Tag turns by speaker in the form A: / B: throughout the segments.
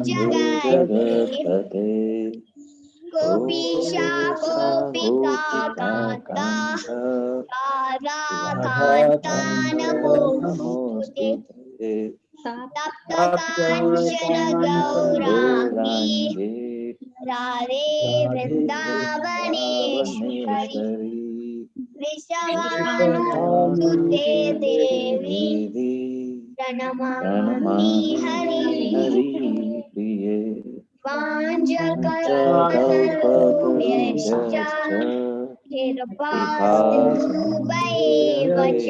A: जगत्पते
B: गोपीशा गोपिका कान्ता राधा नमोस्तुते तप्त काञ्चन गौराङ्गी राधे वृन्दावनेश्वरी वृषभानुसुते देवी प्रणमामि हरिप्रिये वाञ्छकल्पतरुभ्यश्च कृपासिन्धुभ्यैव च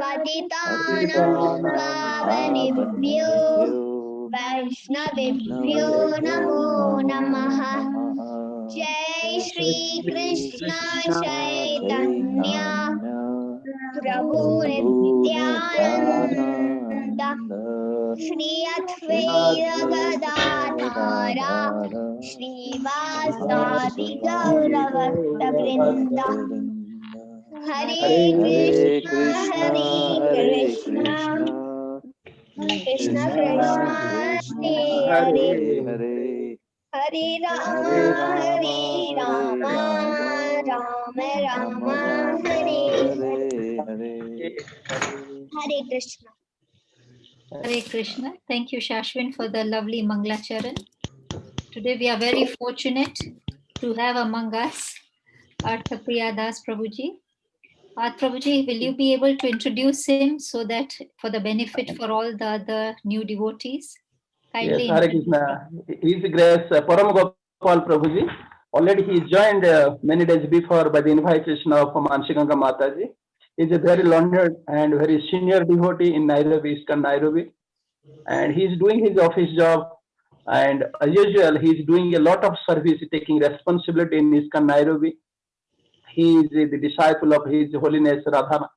B: पतितानां पावनेभ्यो वैष्णवेभ्यो नमो नमः। जय श्री कृष्ण चैतन्य प्रभु नित्यानंद श्री अद्वैत गदाधर श्रीवासादि गौरभक्तवृंद। हरे कृष्ण कृष्ण कृष्ण हरे हरे हरे राम राम राम हरे हरे। हरे Krishna.
C: Hare Krishna. Thank you, Shashwin, for the lovely Manglacharan. Today we are very fortunate to have among us Arthapriya Das Prabhuji. Prabhuji, will you be able to introduce him so that for the benefit for all the other new devotees? Kindly.
D: Yes, Hare Krishna. His Grace Param Gopal Prabhuji. Already he joined many days before by the invitation of Manshiganga Mataji. He is a very learned and very senior devotee in Nairobi, Eastern Nairobi. And he is doing his office job. And as usual, he is doing a lot of service, taking responsibility in Eastern Nairobi. He is the disciple of His Holiness Radhanath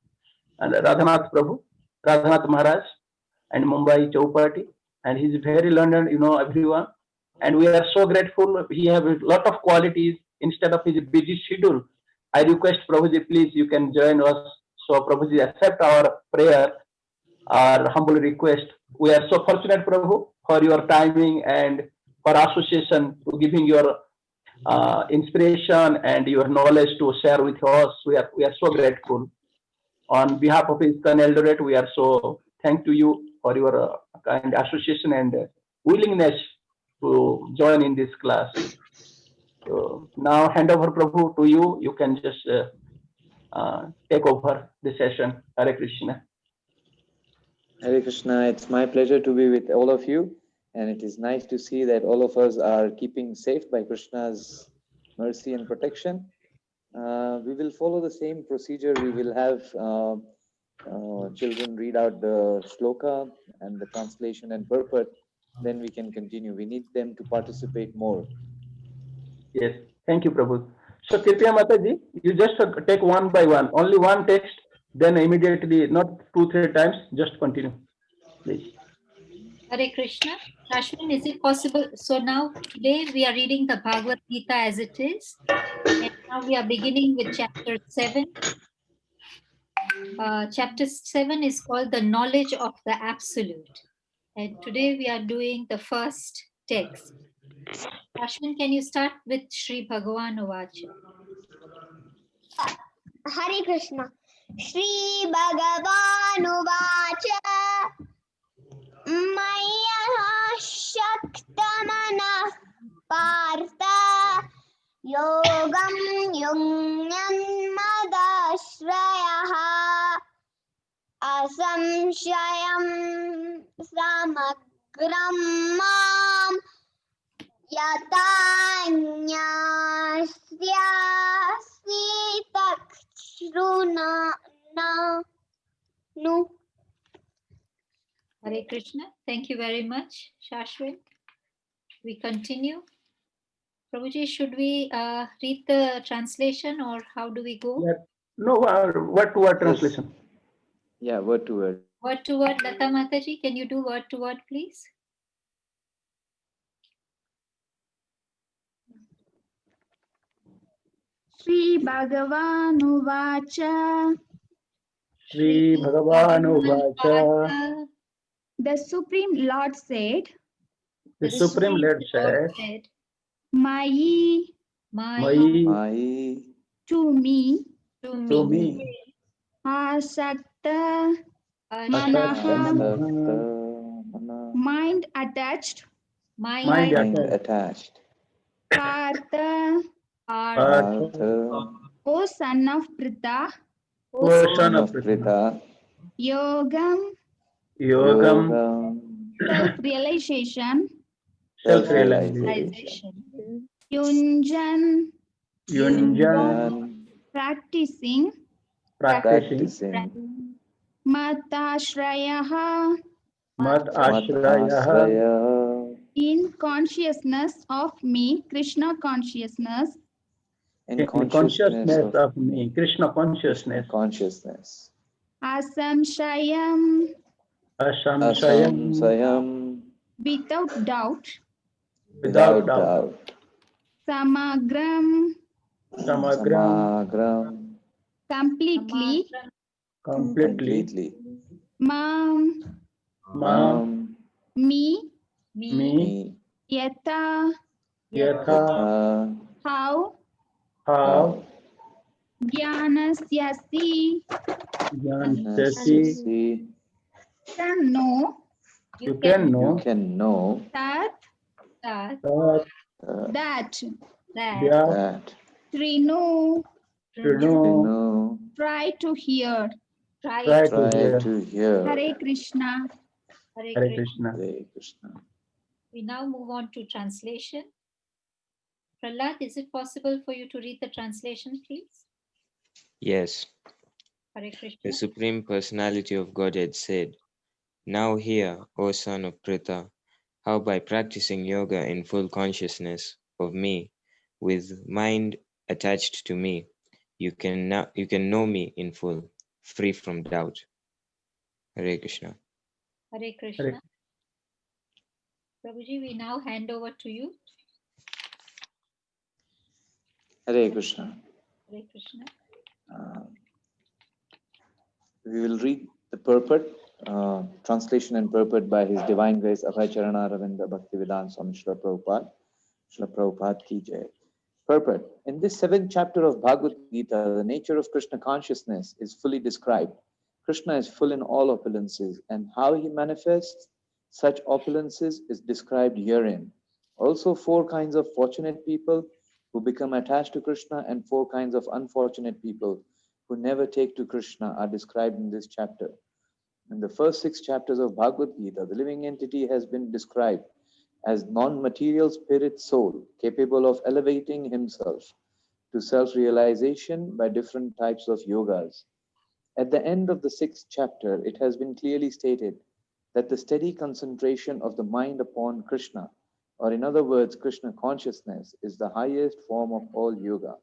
D: Prabhu, Radhanath Maharaj, and Mumbai Chowpatty. And he's very learned, everyone. And we are so grateful. He has a lot of qualities. Instead of his busy schedule, I request Prabhuji, please, you can join us. So Prabhuji, accept our prayer, our humble request. We are so fortunate, Prabhu, for your timing and for association to giving your inspiration and your knowledge to share with us. We are so grateful. On behalf of ISKCON Eldoret, we are so thank to you for your kind association and willingness to join in this class. So now hand over Prabhu to you. You can just take over the session. Hare Krishna.
A: Hare Krishna, it's my pleasure to be with all of you, and it is nice to see that all of us are keeping safe by Krishna's mercy and protection. We will follow the same procedure. We will have children read out the shloka and the translation and purport. Then we can continue. We need them to participate more.
D: Yes, thank you, Prabhu. So, Kirtiya Mataji, you just take one by one, only one text, then immediately, not 2-3 times, just continue, please.
C: Hare Krishna. Shashwin, is it possible? So now today we are reading the Bhagavad Gita as it is. And now we are beginning with chapter 7. Chapter 7 is called the knowledge of the absolute. And today we are doing the first text. Ashwin, can you start with Sri Bhagavan Uvacha?
B: Hare Krishna. Shri Bhagavan Uvacha Maya Shaktamana Partha Yogam Yunyan Madashraya Asamshayam Samagram Mam Yatanyasyasi Takshruna Nu.
C: Hare Krishna. Thank you very much, Shashwin. We continue. Prabhuji, should we read the translation or how do we go?
D: Yeah. No, word to word translation.
A: Yeah, word to word.
C: Word to word, Lata Mataji, can you do word to word, please?
E: Shri Bhagavan Uvacha.
D: Shri Bhagavan Uvacha.
E: The Supreme Lord said,
D: The Supreme Lord said,
E: Mayi
C: My
A: Mai
E: to me,
C: to
D: to
C: me,
D: me,
E: Asakta
C: Ashakta,
A: Mana,
E: mind attached,
C: mind
D: mind
A: mind
D: attached.
A: attached.
E: Partha,
C: heart,
A: Partha,
E: O son of Pritha,
C: O
D: O
C: son
D: son
A: son
D: of
A: of
D: Krishna,
A: Prita,
E: Yogam,
D: Yogam,
A: Yogam,
E: self-realization,
D: self-realization,
A: self-realization.
E: Yunjan,
D: Yunjan,
A: Yunjan,
E: practicing,
D: practicing,
A: practicing.
E: Matashrayaha,
D: Mat
A: Mat
D: Ashraya,
A: Asraya,
E: in consciousness of me, Krishna consciousness,
A: in
D: in
A: consciousness
D: consciousness
A: of
D: of me, Krishna
A: Krishna
D: consciousness,
A: consciousness.
E: asamshayam,
A: Asam
D: Asamshayam,
A: Sayam,
E: without doubt,
D: without
A: without
D: doubt,
A: doubt.
E: samagram,
D: Samagram,
A: Samagram,
E: completely,
D: completely,
A: completely.
E: mam,
D: Mam,
A: Mam,
E: me,
D: me,
A: me,
E: yata,
D: Yatha,
A: Yatha,
E: how,
D: how,
A: how,
E: jnanasyasi,
D: Jnanasya,
A: Nasyasi,
E: can know
D: you can
A: you
D: know
A: can know
E: that,
D: that,
E: that,
C: that
D: that,
A: that,
E: trinu,
D: to
C: to
A: you
D: know,
A: know,
E: try to hear,
C: try
D: try
C: to
D: to
A: try
D: hear.
A: to hear.
E: Hare Krishna.
C: Hare
D: Hare
C: Krishna.
D: Krishna.
A: Hare Krishna.
C: We now move on to translation. Prahlad, is it possible for you to read the translation, please?
F: Yes,
C: Hare
F: the
C: Krishna.
F: Supreme Personality of Godhead said, "Now hear, O son of Pritha, how by practicing yoga in full consciousness of me, with mind attached to me, you can know me in full, free from doubt." Hare Krishna.
C: Hare
D: Hare,
C: Krishna. Prabhuji, we now hand over to you.
A: Hare Krishna.
C: Hare Krishna.
A: We will read the purport, translation and purport by His Divine Grace Abhay Charana Ravinda Bhaktivedanta Swami Srila Prabhupada. Srila Prabhupada ki jai. Purport. In this seventh chapter of Bhagavad Gita, the nature of Krishna consciousness is fully described. Krishna is full in all opulences, and how he manifests such opulences is described herein. Also, four kinds of fortunate people who become attached to Krishna and four kinds of unfortunate people who never take to Krishna are described in this chapter. In the first 6 chapters of Bhagavad Gita, the living entity has been described as non-material spirit soul capable of elevating himself to self-realization by different types of yogas. At the end of the 6th chapter, it has been clearly stated that the steady concentration of the mind upon Krishna, or in other words, Krishna consciousness, is the highest form of all yoga.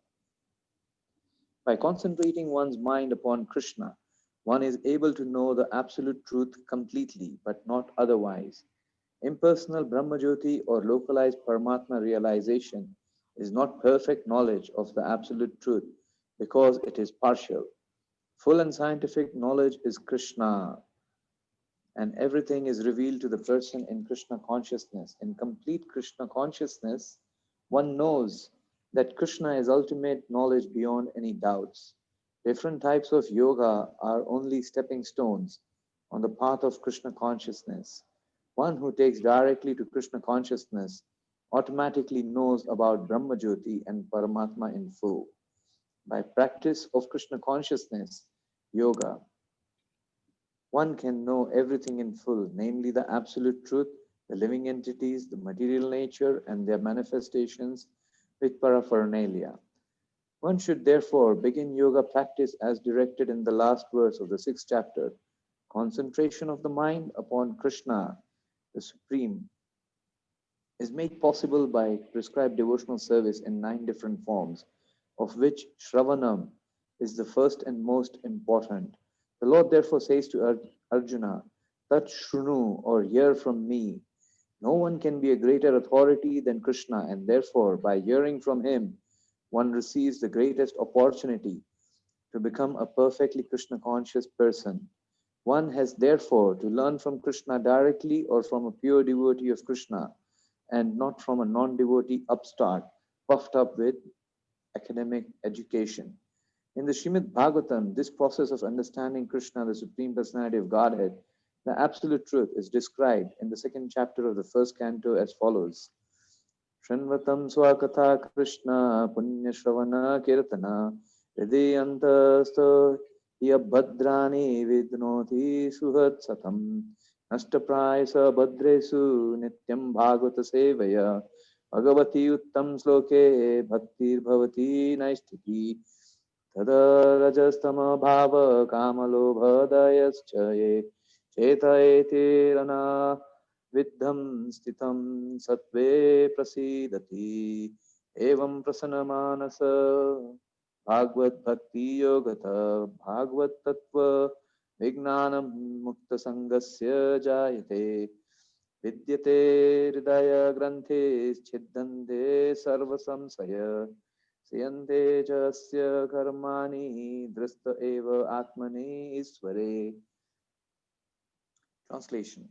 A: By concentrating one's mind upon Krishna, one is able to know the absolute truth completely, but not otherwise. Impersonal Brahmajyoti or localized Paramatma realization is not perfect knowledge of the absolute truth because it is partial. Full and scientific knowledge is Krishna, and everything is revealed to the person in Krishna consciousness. In complete Krishna consciousness, one knows that Krishna is ultimate knowledge beyond any doubts. Different types of yoga are only stepping stones on the path of Krishna consciousness. One who takes directly to Krishna consciousness automatically knows about Brahmajyoti and Paramatma in full. By practice of Krishna consciousness, yoga, one can know everything in full, namely the absolute truth, the living entities, the material nature, and their manifestations with paraphernalia. One should therefore begin yoga practice as directed in the last verse of the 6th chapter. Concentration of the mind upon Krishna, the Supreme, is made possible by prescribed devotional service in 9 different forms, of which Shravanam is the first and most important. The Lord therefore says to Arjuna, Tat Shrunu, or hear from me. No one can be a greater authority than Krishna, and therefore by hearing from him, one receives the greatest opportunity to become a perfectly Krishna conscious person. One has therefore to learn from Krishna directly or from a pure devotee of Krishna. and not from a non-devotee upstart puffed up with academic education. In the Srimad Bhagavatam, this process of understanding Krishna, the Supreme Personality of Godhead, the absolute truth, is described in the second chapter of the first canto as follows. Shranvatam swakatha Krishna punya shravana kirtana hridayantastha yabhadrani vidnoti suhat satam nashtaprayasa bhadresu nityam bhagavata sevaya bhagavati uttam sloke bhaktir bhavati naistiti tada rajastama bhava kamalobhadayascha ye chetayetirana viddham sthitam satve prasidati evam prasannamanasa bhagavad bhakti yogata bhagavad tattva vignanam mukta sangasya jayate vidyate hridaya granthe chiddante sarva samsaya siyante jasya karmani drasta eva atmani isvare. Translation.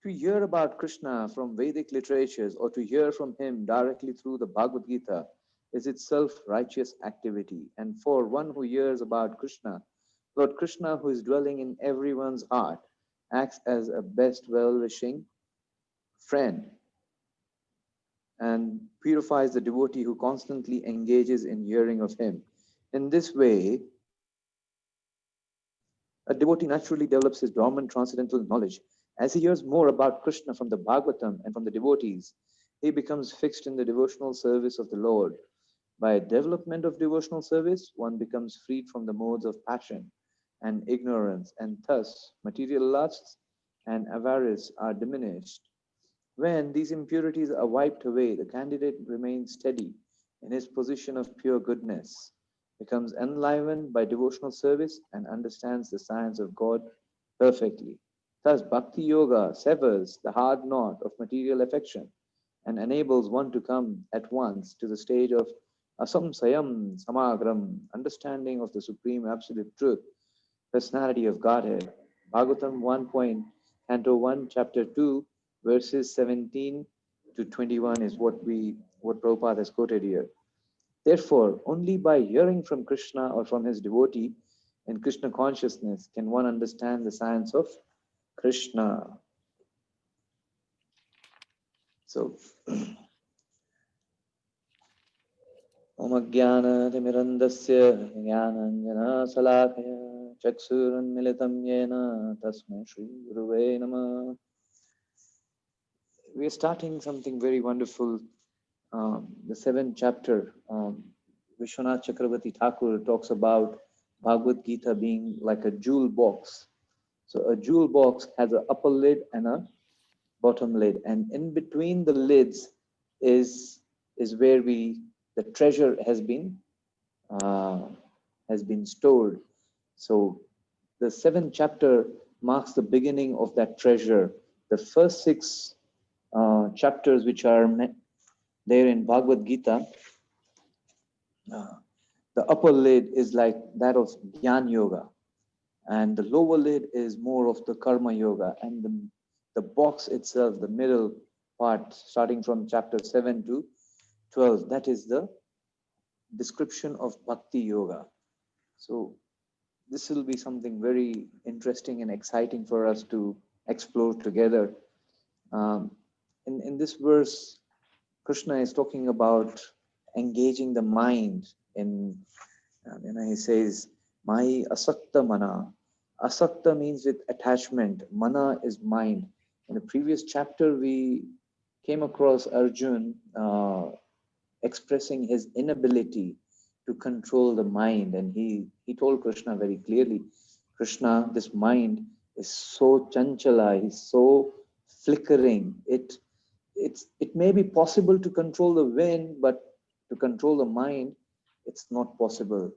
A: To hear about Krishna from Vedic literatures or to hear from him directly through the Bhagavad Gita is itself righteous activity. And for one who hears about Krishna, Lord Krishna, who is dwelling in everyone's heart, acts as a best well-wishing friend and purifies the devotee who constantly engages in hearing of him. In this way, a devotee naturally develops his dormant transcendental knowledge. As he hears more about Krishna from the Bhagavatam and from the devotees, he becomes fixed in the devotional service of the Lord. By development of devotional service, one becomes freed from the modes of passion and ignorance, and thus material lusts and avarice are diminished. When these impurities are wiped away, the candidate remains steady in his position of pure goodness, becomes enlivened by devotional service, and understands the science of God perfectly. Thus, Bhakti Yoga severs the hard knot of material affection and enables one to come at once to the stage of asamsayam samagram, understanding of the supreme absolute truth, personality of Godhead. Bhagavatam 1. Canto 1, Chapter 2, verses 17 to 21 is what Prabhupada has quoted here. Therefore, only by hearing from Krishna or from his devotee in Krishna consciousness can one understand the science of Krishna. So, Om Jnana Timirandasya Jnananjana Salakaya Chaksuranmilitam Yena Tasmai Shri Guruve Namah. We are starting something very wonderful. The seventh chapter, Vishwanath Chakravarti Thakur talks about Bhagavad Gita being like a jewel box. So a jewel box has an upper lid and a bottom lid, and in between the lids is where the treasure has been stored. So the seventh chapter marks the beginning of that treasure. The first six chapters which are there in Bhagavad Gita, the upper lid is like that of Jnana Yoga, and the lower lid is more of the Karma Yoga, and the box itself, the middle part, starting from chapter 7 to 12, that is the description of Bhakti Yoga. So this will be something very interesting and exciting for us to explore together. In this verse, Krishna is talking about engaging the mind in, he says, Mai asakta mana. Asakta means with attachment. Mana is mind. In the previous chapter, we came across Arjun expressing his inability to control the mind. And he told Krishna very clearly, Krishna, this mind is so chanchala, is so flickering. It may be possible to control the wind, but to control the mind, it's not possible.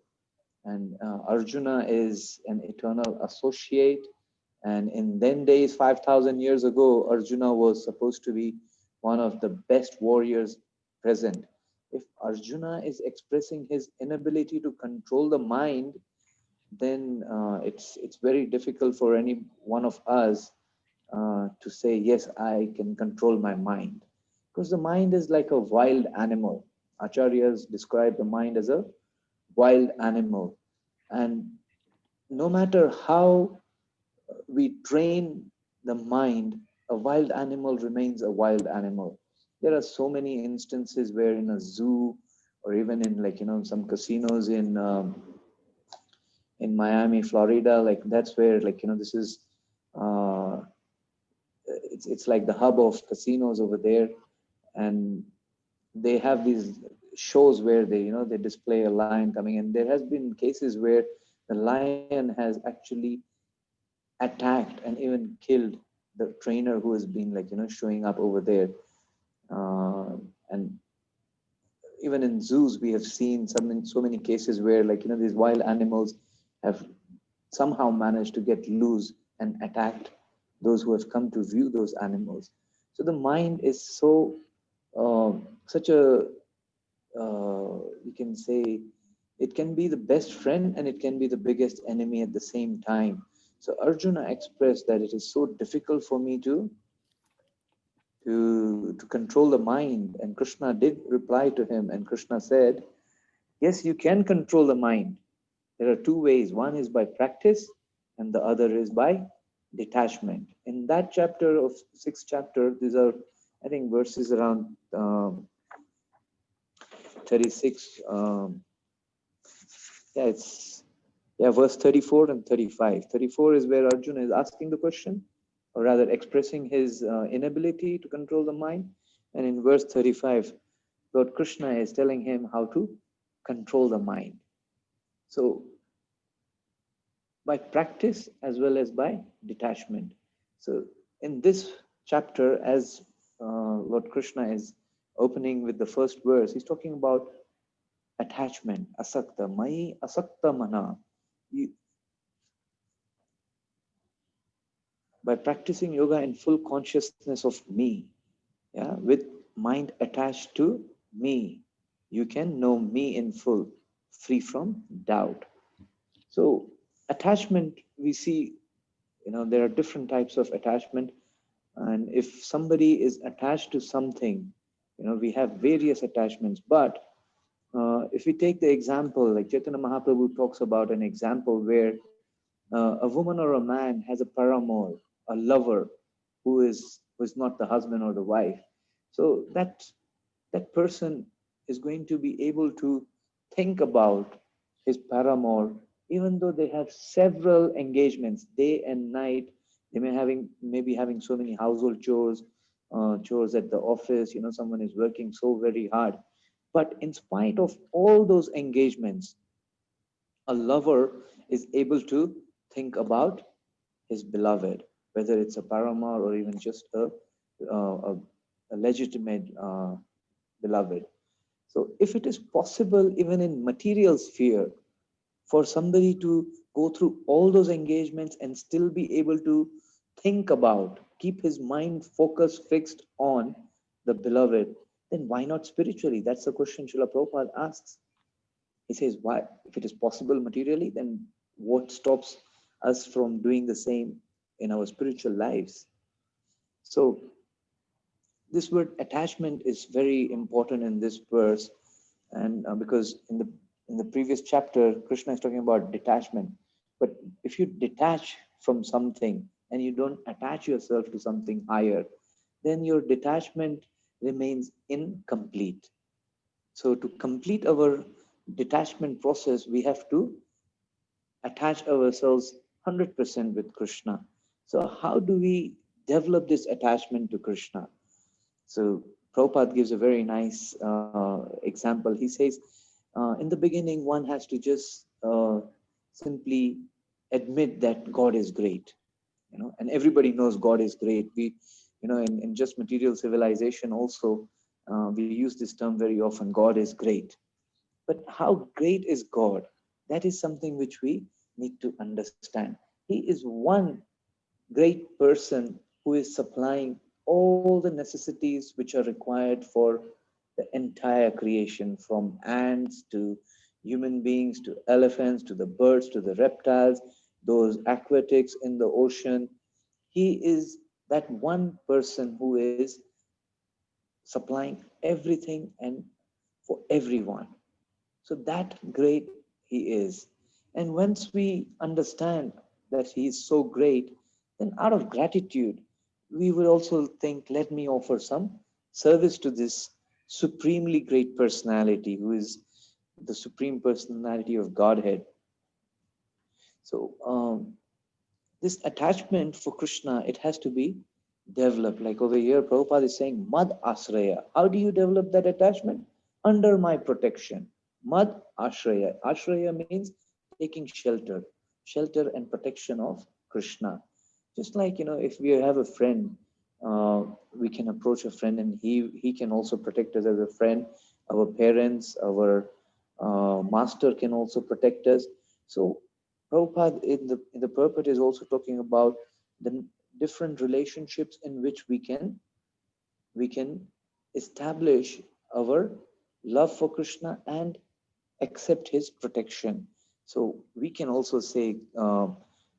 A: And Arjuna is an eternal associate. And in then days, 5,000 years ago, Arjuna was supposed to be one of the best warriors present. If Arjuna is expressing his inability to control the mind, then it's very difficult for any one of us to say, yes, I can control my mind. Because the mind is like a wild animal. Acharyas describe the mind as a wild animal. And no matter how we train the mind, a wild animal remains a wild animal. There are so many instances where in a zoo or even in some casinos in Miami, Florida, like that's where this is uh, it's like the hub of casinos over there, and they have these shows where they display a lion coming, and there has been cases where the lion has actually attacked and even killed the trainer who has been showing up over there. And even in zoos we have seen so many cases where these wild animals have somehow managed to get loose and attacked those who have come to view those animals. So the mind is such a you can say it can be the best friend and it can be the biggest enemy at the same time. So Arjuna expressed that it is so difficult for me to control the mind, and Krishna did reply to him, and Krishna said, yes, you can control the mind. There are two ways. One is by practice and the other is by detachment. In that chapter of sixth chapter, these are, I think, verses around 36. Verse 34 and 35. 34 is where Arjuna is asking the question, or rather expressing his inability to control the mind. And in verse 35, Lord Krishna is telling him how to control the mind. So by practice as well as by detachment. So in this chapter, as Lord Krishna is opening with the first verse, he's talking about attachment, asakta, mai asakta mana. By practicing yoga in full consciousness of me, with mind attached to me, you can know me in full, free from doubt. So attachment, we see, there are different types of attachment. And if somebody is attached to something, we have various attachments. But if we take the example, like Chaitanya Mahaprabhu talks about an example where a woman or a man has a paramour, a lover, who is not the husband or the wife. So that person is going to be able to think about his paramour, even though they have several engagements day and night. They may be having so many household chores, chores at the office. Someone is working so very hard, but in spite of all those engagements, a lover is able to think about his beloved, whether it's a paramour or even just a legitimate beloved. So if it is possible, even in material sphere, for somebody to go through all those engagements and still be able to think about, keep his mind focused, fixed on the beloved, then why not spiritually? That's the question Srila Prabhupada asks. He says, why, if it is possible materially, then what stops us from doing the same in our spiritual lives? So this word attachment is very important in this verse, and because in the previous chapter, Krishna is talking about detachment. But if you detach from something and you don't attach yourself to something higher, then your detachment remains incomplete. So to complete our detachment process, we have to attach ourselves 100% with Krishna. So how do we develop this attachment to Krishna? So Prabhupada gives a very nice example. He says, in the beginning, one has to just simply admit that God is great, and everybody knows God is great. We, in just material civilization also, we use this term very often, God is great. But how great is God? That is something which we need to understand. He is one great person who is supplying all the necessities which are required for the entire creation, from ants to human beings to elephants to the birds to the reptiles, those aquatics in the ocean. He is that one person who is supplying everything and for everyone. So that great he is. And once we understand that he is so great, then out of gratitude, we will also think, let me offer some service to this supremely great personality who is the supreme personality of Godhead. So this attachment for Krishna, it has to be developed. Like over here, Prabhupada is saying, Mad Asraya. How do you develop that attachment? Under my protection. Mad Ashraya. Ashraya means taking shelter, shelter and protection of Krishna. Just like, if we have a friend, we can approach a friend and he can also protect us as a friend. Our parents, our master can also protect us. So Prabhupada in the purport is also talking about the different relationships in which we can establish our love for Krishna and accept his protection. So we can also say,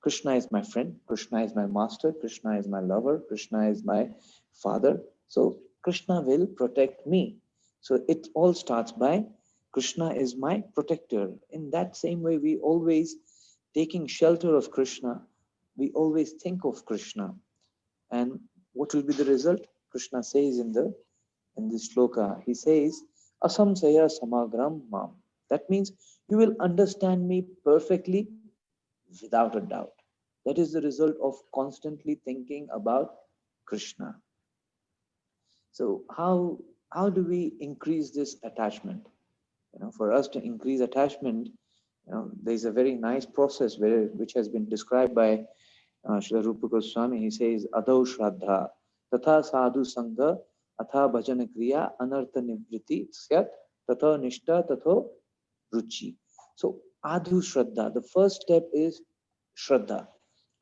A: Krishna is my friend, Krishna is my master, Krishna is my lover, Krishna is my father. So Krishna will protect me. So it all starts by Krishna is my protector. In that same way, we always taking shelter of Krishna, we always think of Krishna. And what will be the result? Krishna says in this shloka, he says, Asamsaya samagram mam. That means you will understand me perfectly without a doubt. That is the result of constantly thinking about Krishna. So how do we increase this attachment? For us to increase attachment, there's a very nice process which has been described by Srila Rupa Goswami. He says, Adho Shraddha, Tatha Sadhu Sangha, Atha Bhajana Kriya, Anartha Nivriti, Syat, Tatha Nishta, Tatho Ruchi. So, Adhu Shraddha, the first step is Shraddha.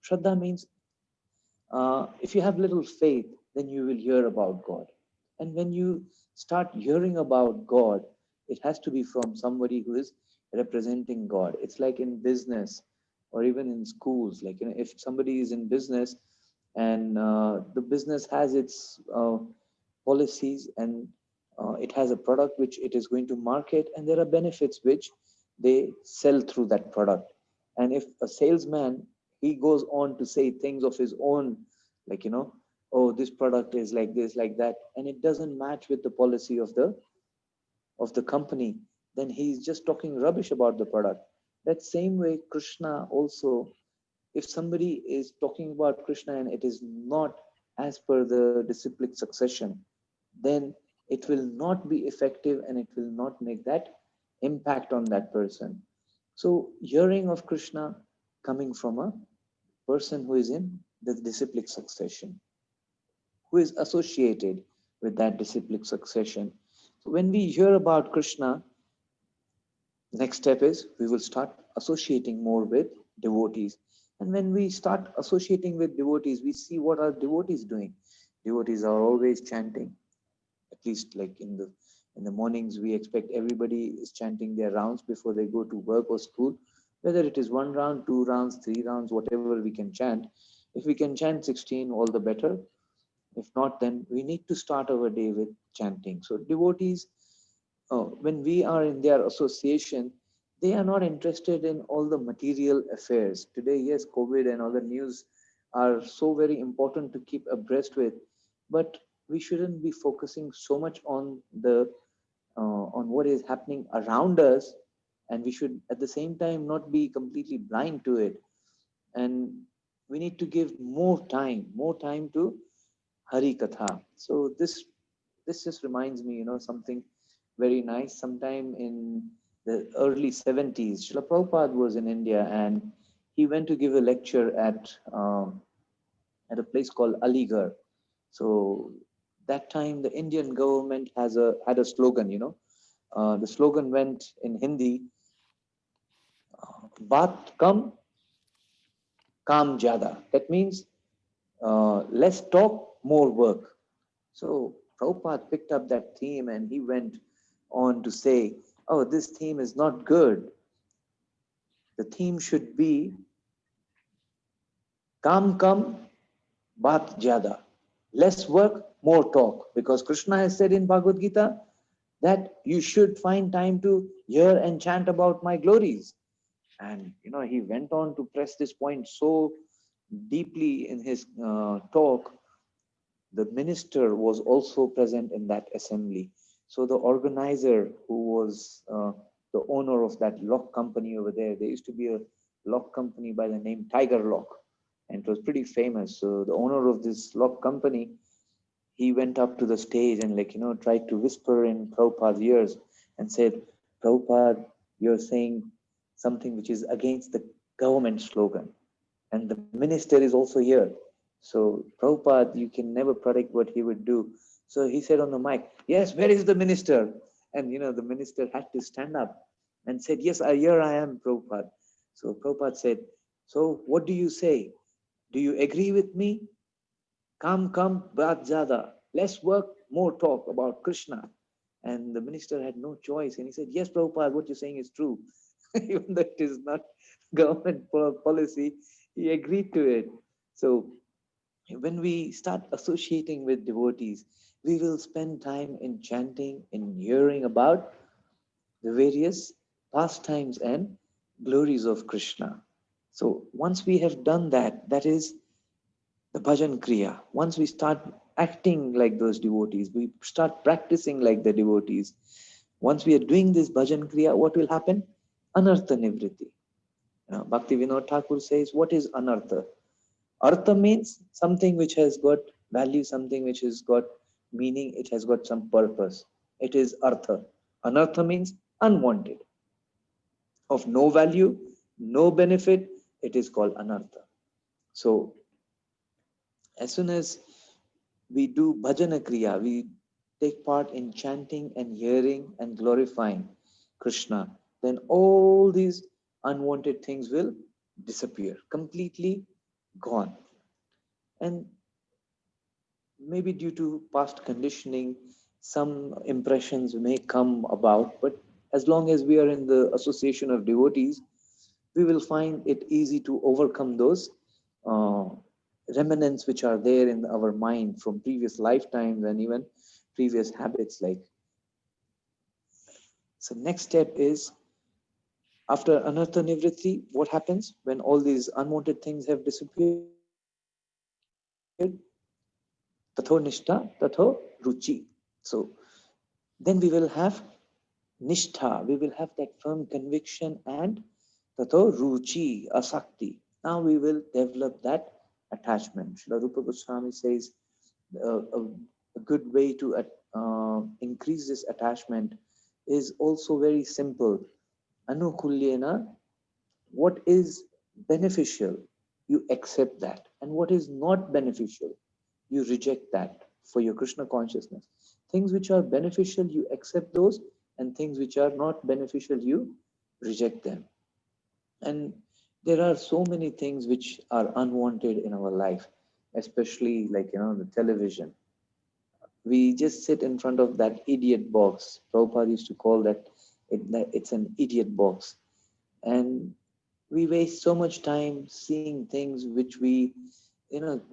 A: Shraddha means if you have little faith, then you will hear about God. And when you start hearing about God, it has to be from somebody who is representing God. It's like in business or even in schools. Like, if somebody is in business and the business has its policies and it has a product which it is going to market, and there are benefits which they sell through that product. And if a salesman, he goes on to say things of his own, like, oh, this product is like this, like that, and it doesn't match with the policy of the company, then he's just talking rubbish about the product. That same way, Krishna also, if somebody is talking about Krishna and it is not as per the disciplic succession, then it will not be effective and it will not make that impact on that person. So hearing of Krishna coming from a person who is in the disciplic succession, who is associated with that disciplic succession. So when we hear about Krishna, next step is we will start associating more with devotees. And when we start associating with devotees, we see what are devotees doing. Devotees are always chanting. At least like in the mornings, we expect everybody is chanting their rounds before they go to work or school. Whether it is 1 round, 2 rounds, 3 rounds, whatever we can chant. If we can chant 16, all the better. If not, then we need to start our day with chanting. So devotees, when we are in their association, they are not interested in all the material affairs. Today, yes, COVID and other news are so very important to keep abreast with, but we shouldn't be focusing so much on what is happening around us, and we should at the same time not be completely blind to it. And we need to give more time to Hari Katha. So this just reminds me, something very nice. Sometime in the early 70s, Srila Prabhupada was in India and he went to give a lecture at a place called Aligarh. So that time the Indian government had a slogan, the slogan went in Hindi, Baat kam, kaam jada. That means less talk, more work. So Prabhupada picked up that theme and he went on to say, oh, this theme is not good. The theme should be Kam kam, baat jada. Less work, more talk, because Krishna has said in Bhagavad Gita that you should find time to hear and chant about my glories. And he went on to press this point so deeply in his talk. The minister was also present in that assembly. So the organizer, who was the owner of that lock company over there used to be a lock company by the name Tiger Lock, and it was pretty famous. So the owner of this lock company, he went up to the stage and tried to whisper in Prabhupada's ears and said, Prabhupada, you're saying something which is against the government slogan, and the minister is also here. So Prabhupada, you can never predict what he would do. So he said on the mic, yes, where is the minister? And the minister had to stand up and said, yes, here I am, Prabhupada. So Prabhupada said, so what do you say? Do you agree with me? Come, baat jada. Let's work more talk about Krishna. And the minister had no choice. And he said, yes, Prabhupada, what you're saying is true. Even though it is not government policy, he agreed to it. So when we start associating with devotees, we will spend time in chanting, in hearing about the various pastimes and glories of Krishna. So once we have done that, that is the bhajan kriya. Once we start acting like those devotees, we start practicing like the devotees. Once we are doing this bhajan kriya, what will happen? Anartha nivriti. Bhakti Vinod Thakur says, what is anartha? Artha means something which has got value, something which has got meaning, it has got some purpose. It is artha. Anartha means unwanted, of no value, no benefit. It is called anartha. So as soon as we do bhajana kriya, we take part in chanting and hearing and glorifying Krishna, then all these unwanted things will disappear, completely gone. And maybe due to past conditioning, some impressions may come about, but as long as we are in the association of devotees, we will find it easy to overcome those uh, remnants which are there in our mind from previous lifetimes and even previous habits. So next step is, after anartha nivritti, what happens when all these unwanted things have disappeared? Tatho nishtha, tatho ruchi. So then we will have nishtha, we will have that firm conviction, and tato ruchi, asakti. Now we will develop that attachment. Srila Rupa Goswami says a good way to increase this attachment is also very simple. Anukulyena, what is beneficial, you accept that, and what is not beneficial, you reject that for your Krishna consciousness. Things which are beneficial, you accept those, and things which are not beneficial, you reject them. And there are so many things which are unwanted in our life, especially the television. We just sit in front of that idiot box. Prabhupada used to call that it's an idiot box. And we waste so much time seeing things which we,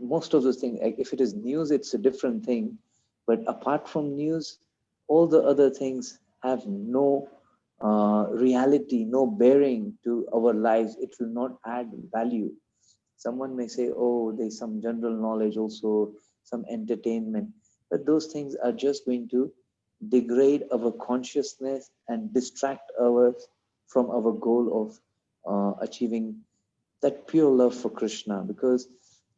A: most of those things, if it is news, it's a different thing. But apart from news, all the other things have no reality, no bearing to our lives. It will not add value. Someone may say, oh, there's some general knowledge also, some entertainment. But those things are just going to degrade our consciousness and distract us from our goal of achieving that pure love for Krishna. Because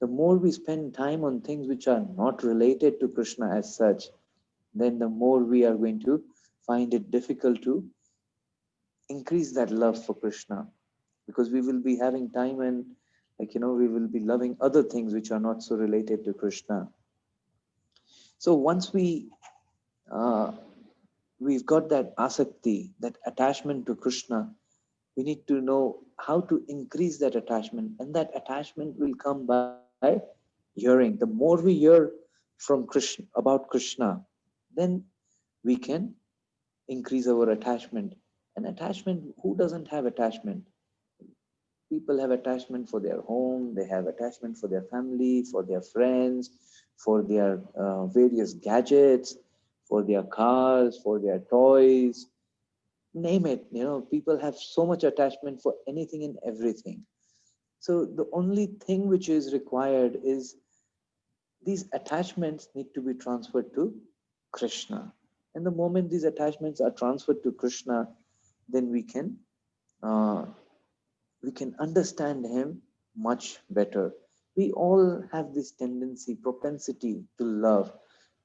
A: the more we spend time on things which are not related to Krishna as such, then the more we are going to find it difficult to increase that love for Krishna, because we will be having time and we will be loving other things which are not so related to Krishna. So once we've got that asakti, that attachment to Krishna, we need to know how to increase that attachment, and that attachment will come by hearing. The more we hear from Krishna, about Krishna, then we can increase our attachment. And attachment, who doesn't have attachment? People have attachment for their home, they have attachment for their family, for their friends, for their various gadgets, for their cars, for their toys, name it. People have so much attachment for anything and everything. So the only thing which is required is these attachments need to be transferred to Krishna. And the moment these attachments are transferred to Krishna, then uh, we can understand him much better. We all have this tendency, propensity to love,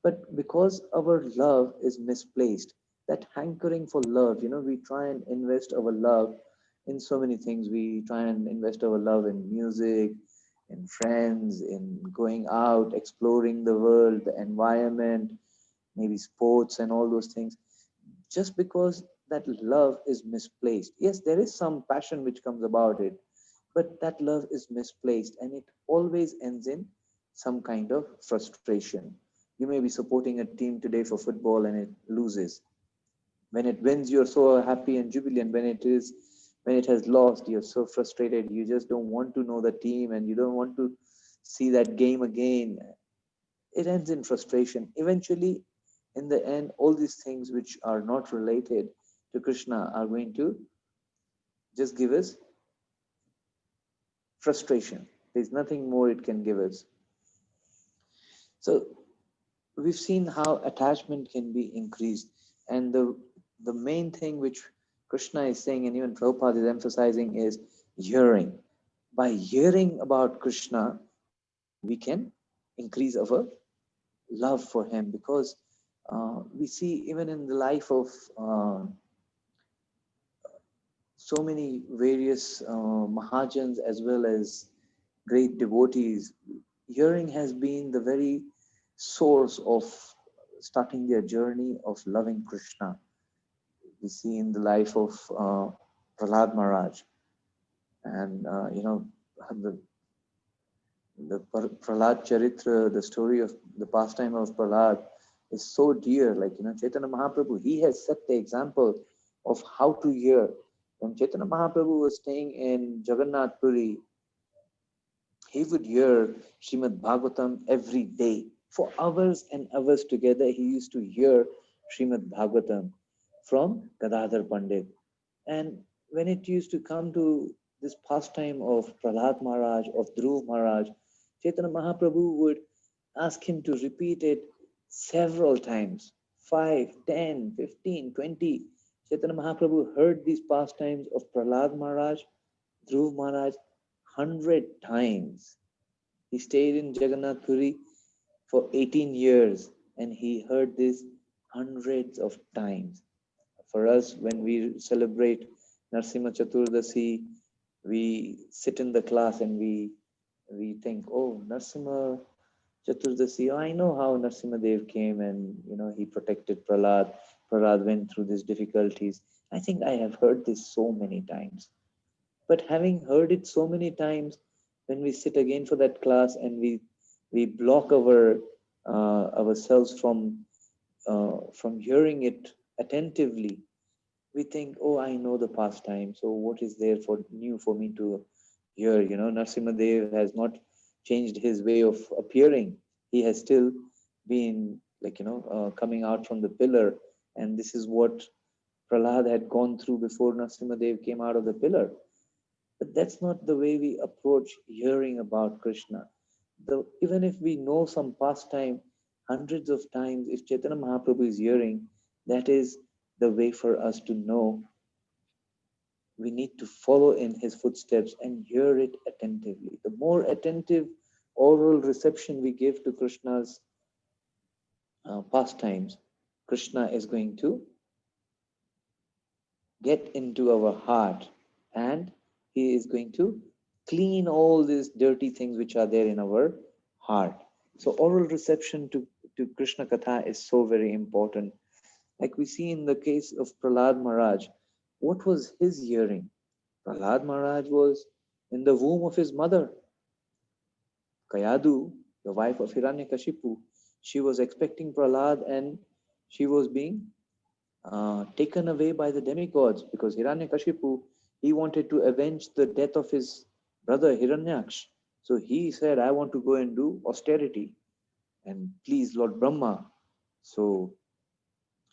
A: but because our love is misplaced, that hankering for love, we try and invest our love in so many things. We try and invest our love in music, in friends, in going out, exploring the world, the environment, maybe sports and all those things, just because that love is misplaced. Yes, there is some passion which comes about it, but that love is misplaced and it always ends in some kind of frustration. You may be supporting a team today for football and it loses. When it wins, you're so happy and jubilant. When it has lost, you're so frustrated. You just don't want to know the team and you don't want to see that game again. It ends in frustration. Eventually, in the end, all these things which are not related to Krishna are going to just give us frustration. There's nothing more it can give us. So we've seen how attachment can be increased. And the main thing which Krishna is saying, and even Prabhupada is emphasizing, is hearing. By hearing about Krishna, we can increase our love for him, because we see even in the life of so many various Mahajans as well as great devotees, hearing has been the very source of starting their journey of loving Krishna. We see in the life of Prahlad Maharaj, and the Prahlad Charitra, the story of the pastime of Prahlad is so dear. Like, Chaitanya Mahaprabhu, he has set the example of how to hear. When Chaitanya Mahaprabhu was staying in Jagannath Puri, he would hear Srimad Bhagavatam every day. For hours and hours together, he used to hear Srimad Bhagavatam from Gadadhar Pandit. And when it used to come to this pastime of Prahlad Maharaj, of Dhruv Maharaj, Chaitanya Mahaprabhu would ask him to repeat it several times, 5, 10, 15, 20. Chaitanya Mahaprabhu heard these pastimes of Prahlad Maharaj, Dhruv Maharaj 100 times. He stayed in Jagannath Puri for 18 years and he heard this hundreds of times. For us, when we celebrate Narsimha Chaturdasi, we sit in the class and we think, oh, Narsimha Chaturdasi, oh, I know how Narsimha Dev came and he protected Prahlad. Prahlad went through these difficulties. I think I have heard this so many times. But having heard it so many times, when we sit again for that class and we block ourselves from hearing it attentively, we think, oh, I know the pastime, so what is there for new for me to hear? Narsimha Dev has not changed his way of appearing. He has still been coming out from the pillar, and this is what Prahlad had gone through before Narsimha Dev came out of the pillar. But that's not the way we approach hearing about Krishna. Even if we know some pastime hundreds of times, if Chaitanya Mahaprabhu is hearing, that is the way for us to know. We need to follow in his footsteps and hear it attentively. The more attentive oral reception we give to Krishna's pastimes, Krishna is going to get into our heart and he is going to clean all these dirty things which are there in our heart. So oral reception to Krishna Katha is so very important. Like we see in the case of Prahlad Maharaj, what was his hearing? Prahlad Maharaj was in the womb of his mother. Kayadu, the wife of Hiranyakashipu, she was expecting Prahlad and she was being taken away by the demigods because Hiranyakashipu, he wanted to avenge the death of his brother Hiranyaksh. So he said, I want to go and do austerity. and please Lord Brahma. So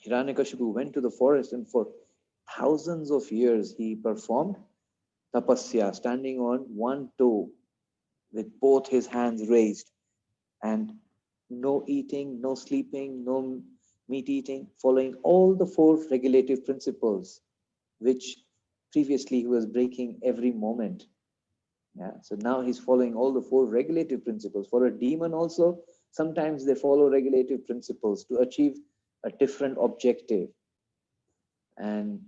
A: Hiranyakashipu went to the forest, and for thousands of years he performed tapasya, standing on one toe with both his hands raised, and no eating, no sleeping, no meat eating, following all the four regulative principles, which previously he was breaking every moment. Yeah, so now he's following all the four regulative principles. For a demon also, sometimes they follow regulative principles to achieve a different objective. And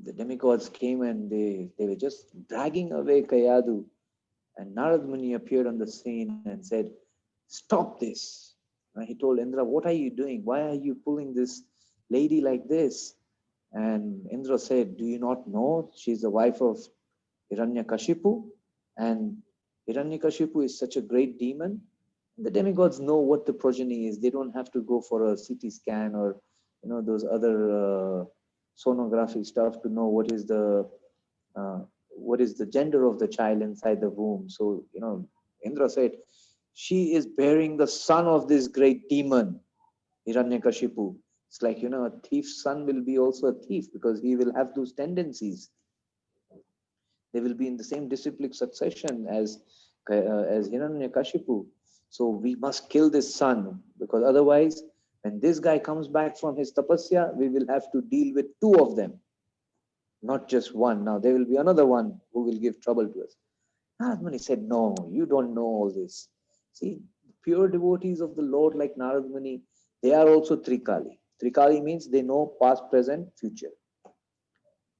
A: the demigods came and they were just dragging away Kayadu. And Narad Muni appeared on the scene and said, "Stop this." And he told Indra, "What are you doing? Why are you pulling this lady like this?" And Indra said, "Do you not know she's the wife of Hiranyakashipu? And Hiranyakashipu is such a great demon. The demigods know what the progeny is. They don't have to go for a CT scan or those other sonography stuff to know what is the gender of the child inside the womb." So Indra said, "She is bearing the son of this great demon, Hiranyakashipu." It's like a thief's son will be also a thief because he will have those tendencies. They will be in the same disciplic succession as Hiranyakashipu. So we must kill this son, because otherwise, when this guy comes back from his tapasya, we will have to deal with two of them, not just one. Now there will be another one who will give trouble to us. Narad Muni said, "No, you don't know all this." See, pure devotees of the Lord like Narad Muni, they are also Trikali. Trikali means they know past, present, future.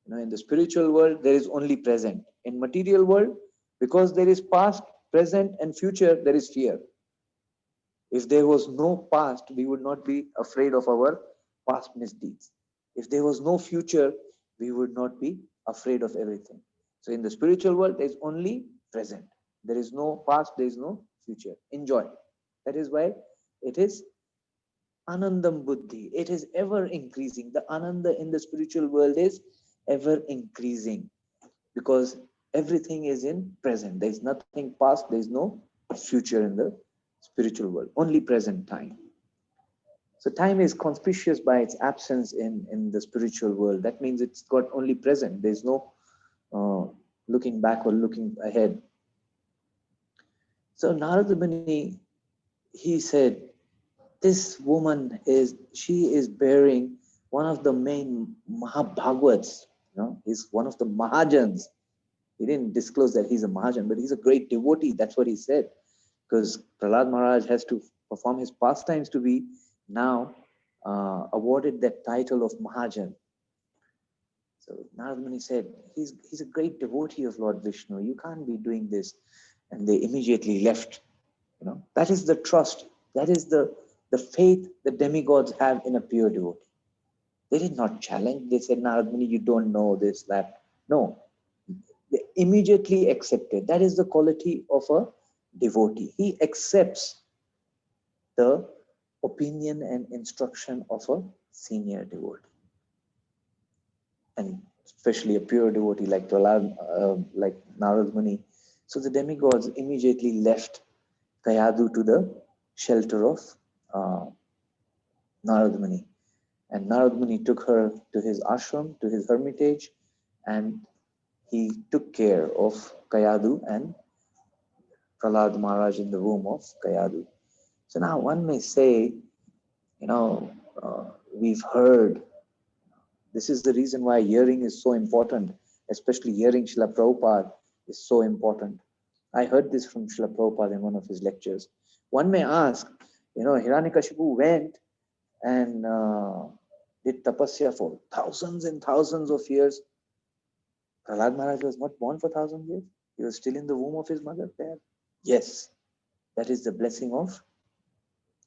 A: In the spiritual world, there is only present. In material world, because there is past, present, and future, there is fear. If there was no past, we would not be afraid of our past misdeeds. If there was no future, we would not be afraid of everything. So in the spiritual world, there is only present. There is no past, there is no future. Enjoy. That is why it is Anandam Buddhi. It is ever increasing. The Ananda in the spiritual world is ever increasing because everything is in present. There is nothing past, there is no future in the spiritual world, only present time. So time is conspicuous by its absence in the spiritual world. That means it's got only present. There's no looking back or looking ahead. So Narada Muni, he said, this woman she is bearing one of the main Mahabhagavats. He's one of the Mahajans. He didn't disclose that he's a Mahajan, but he's a great devotee. That's what he said. Because Prahlad Maharaj has to perform his pastimes to be now awarded that title of Mahajan. So Narad Muni said, he's a great devotee of Lord Vishnu. You can't be doing this. And they immediately left. That is the trust. That is the faith the demigods have in a pure devotee. They did not challenge. They said, Narad Muni, you don't know this, that. No. They immediately accepted. That is the quality of a devotee. He accepts the opinion and instruction of a senior devotee. And especially a pure devotee like like Narad Muni. So the demigods immediately left Kayadu to the shelter of Narad Muni. And Narad Muni took her to his ashram, to his hermitage, and he took care of Kayadu and Prahlad Maharaj in the womb of Kayadu. So now one may say, we've heard, this is the reason why hearing is so important, especially hearing Srila Prabhupada is so important. I heard this from Srila Prabhupada in one of his lectures. One may ask, Hiranyakashipu went and did tapasya for thousands and thousands of years. Prahlad Maharaj was not born for 1,000 years. He was still in the womb of his mother there. Yes, that is the blessing of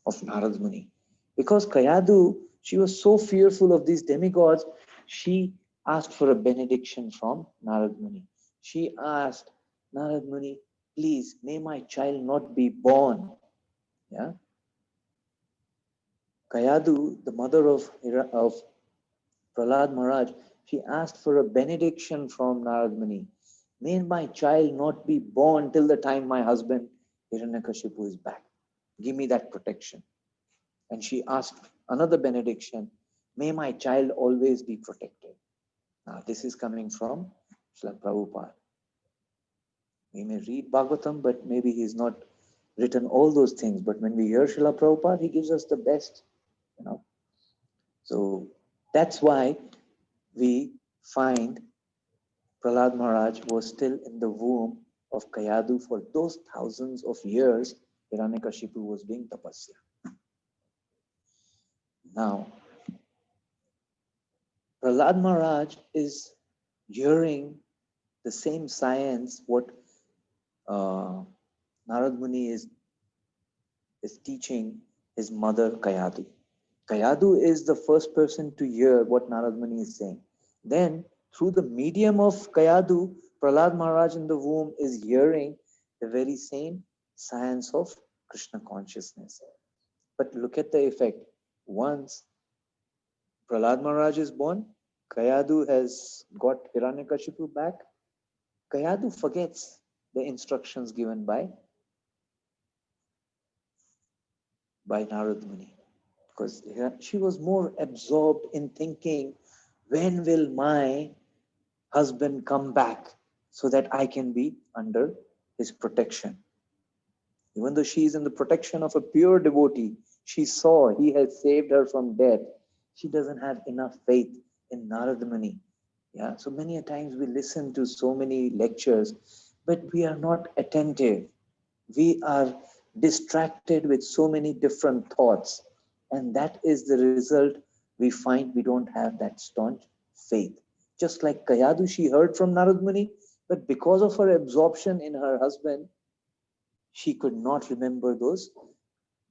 A: Narad Muni. Because Kayadu, she was so fearful of these demigods, she asked for a benediction from Narad Muni. She asked, Narad Muni, please, may my child not be born. Yeah. Kayadu, the mother of Prahlad Maharaj, she asked for a benediction from Narad Muni. May my child not be born till the time my husband Hiranyakashipu is back. give me that protection. And she asked another benediction, may my child always be protected. Now, this is coming from Srila Prabhupada. We may read Bhagavatam, but maybe he's not written all those things. But when we hear Srila Prabhupada, he gives us the best, you know. So that's why we find Prahlad Maharaj was still in the womb of Kayadu for those thousands of years. Hiranyakashipu was doing tapasya. Now, Prahlad Maharaj is hearing the same science what Narad Muni is teaching his mother Kayadu. Kayadu is the first person to hear what Narad Muni is saying. Then, through the medium of Kayadu, Prahlad Maharaj in the womb is hearing the very same science of Krishna consciousness. But look at the effect. Once Prahlad Maharaj is born, Kayadu has got Hiranyakashipu back. Kayadu forgets the instructions given by Narad Muni, because she was more absorbed in thinking, when will my husband come back so that I can be under his protection? Even though she is in the protection of a pure devotee, she saw he has saved her from death. She doesn't have enough faith in Narad Muni. Yeah, so many a times we listen to so many lectures, but we are not attentive. We are distracted with so many different thoughts. And that is the result. We find we don't have that staunch faith. Just like Kayadu, she heard from Narad Muni, but because of her absorption in her husband, she could not remember those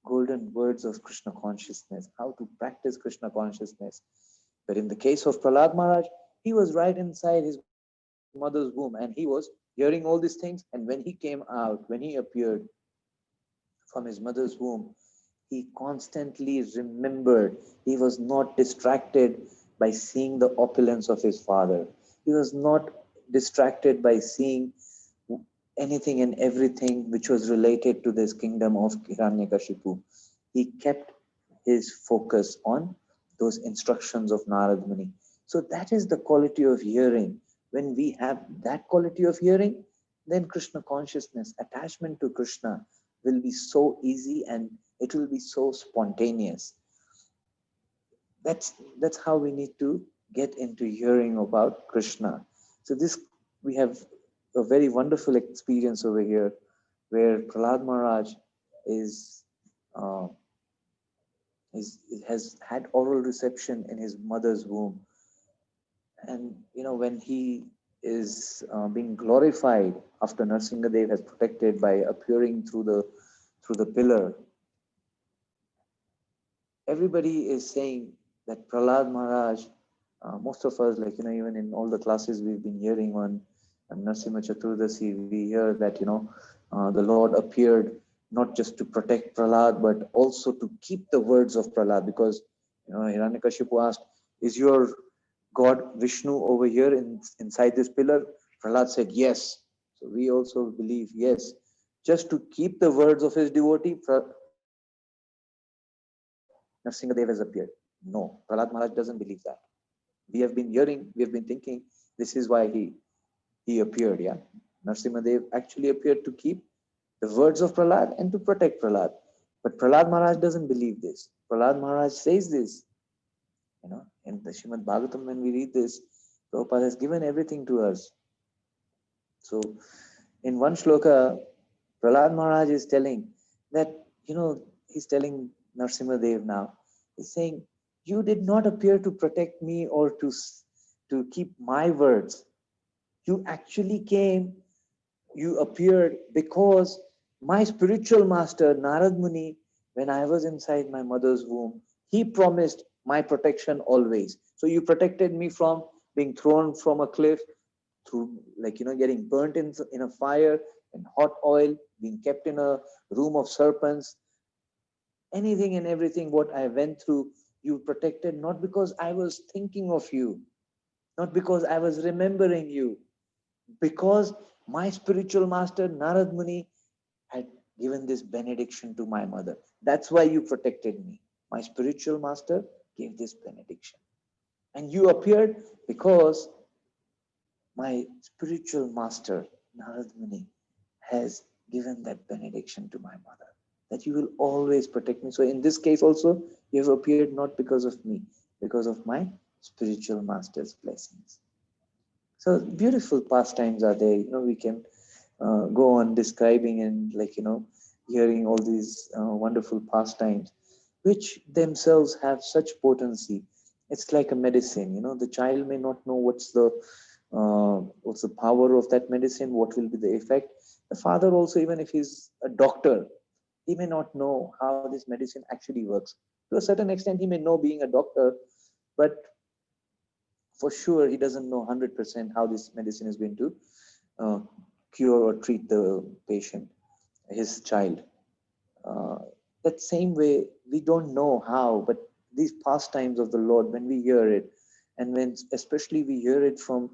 A: golden words of Krishna consciousness, how to practice Krishna consciousness. But in the case of Prahlad Maharaj, he was right inside his mother's womb and he was hearing all these things. And when he came out, when he appeared from his mother's womb, he constantly remembered. He was not distracted by seeing the opulence of his father. He was not distracted by seeing anything and everything which was related to this kingdom of Hiranyakashipu. He kept his focus on those instructions of Narad Muni. So that is the quality of hearing. When we have that quality of hearing, then Krishna consciousness, attachment to Krishna will be so easy and it will be so spontaneous. That's how we need to get into hearing about Krishna. So this, we have a very wonderful experience over here where Prahlad Maharaj has had oral reception in his mother's womb. And when he is being glorified after Narsingadev has protected by appearing through the pillar, everybody is saying that Prahlad Maharaj, most of us, even in all the classes we've been hearing on Narsimha Chaturdasi, we hear that, the Lord appeared not just to protect Prahlad, but also to keep the words of Prahlad, because, Hiranyakashipu asked, is your God Vishnu over here inside this pillar? Prahlad said, yes. So we also believe, yes. Just to keep the words of his devotee, Narsingadev has appeared. No, Prahlad Maharaj doesn't believe that. We have been hearing, we have been thinking, this is why he appeared, yeah. Narsingadev actually appeared to keep the words of Prahlad and to protect Prahlad. But Prahlad Maharaj doesn't believe this. Prahlad Maharaj says this. In the Srimad Bhagavatam, when we read this, Prabhupada has given everything to us. So, in one shloka, Prahlad Maharaj is telling that, he's telling Narsimhadev now, he's saying, you did not appear to protect me or to keep my words. You actually came, you appeared because my spiritual master, Narad Muni, when I was inside my mother's womb, he promised my protection always. So you protected me from being thrown from a cliff, through getting burnt in a fire, in hot oil, being kept in a room of serpents. Anything and everything what I went through, you protected, not because I was thinking of you, not because I was remembering you, because my spiritual master Narad Muni had given this benediction to my mother. That's why you protected me. My spiritual master gave this benediction. And you appeared because my spiritual master, Narad Muni, has given that benediction to my mother, that you will always protect me. So in this case also, you have appeared not because of me, because of my spiritual master's blessings. So beautiful pastimes are there. We can go on describing and hearing all these wonderful pastimes, which themselves have such potency. It's like a medicine. The child may not know what's the power of that medicine, what will be the effect. The father also, even if he's a doctor, he may not know how this medicine actually works. To a certain extent, he may know being a doctor, but for sure he doesn't know 100% how this medicine is going to uh, cure or treat the patient, his child. Uh, that same way, we don't know how, but these pastimes of the Lord, when we hear it, and when especially we hear it from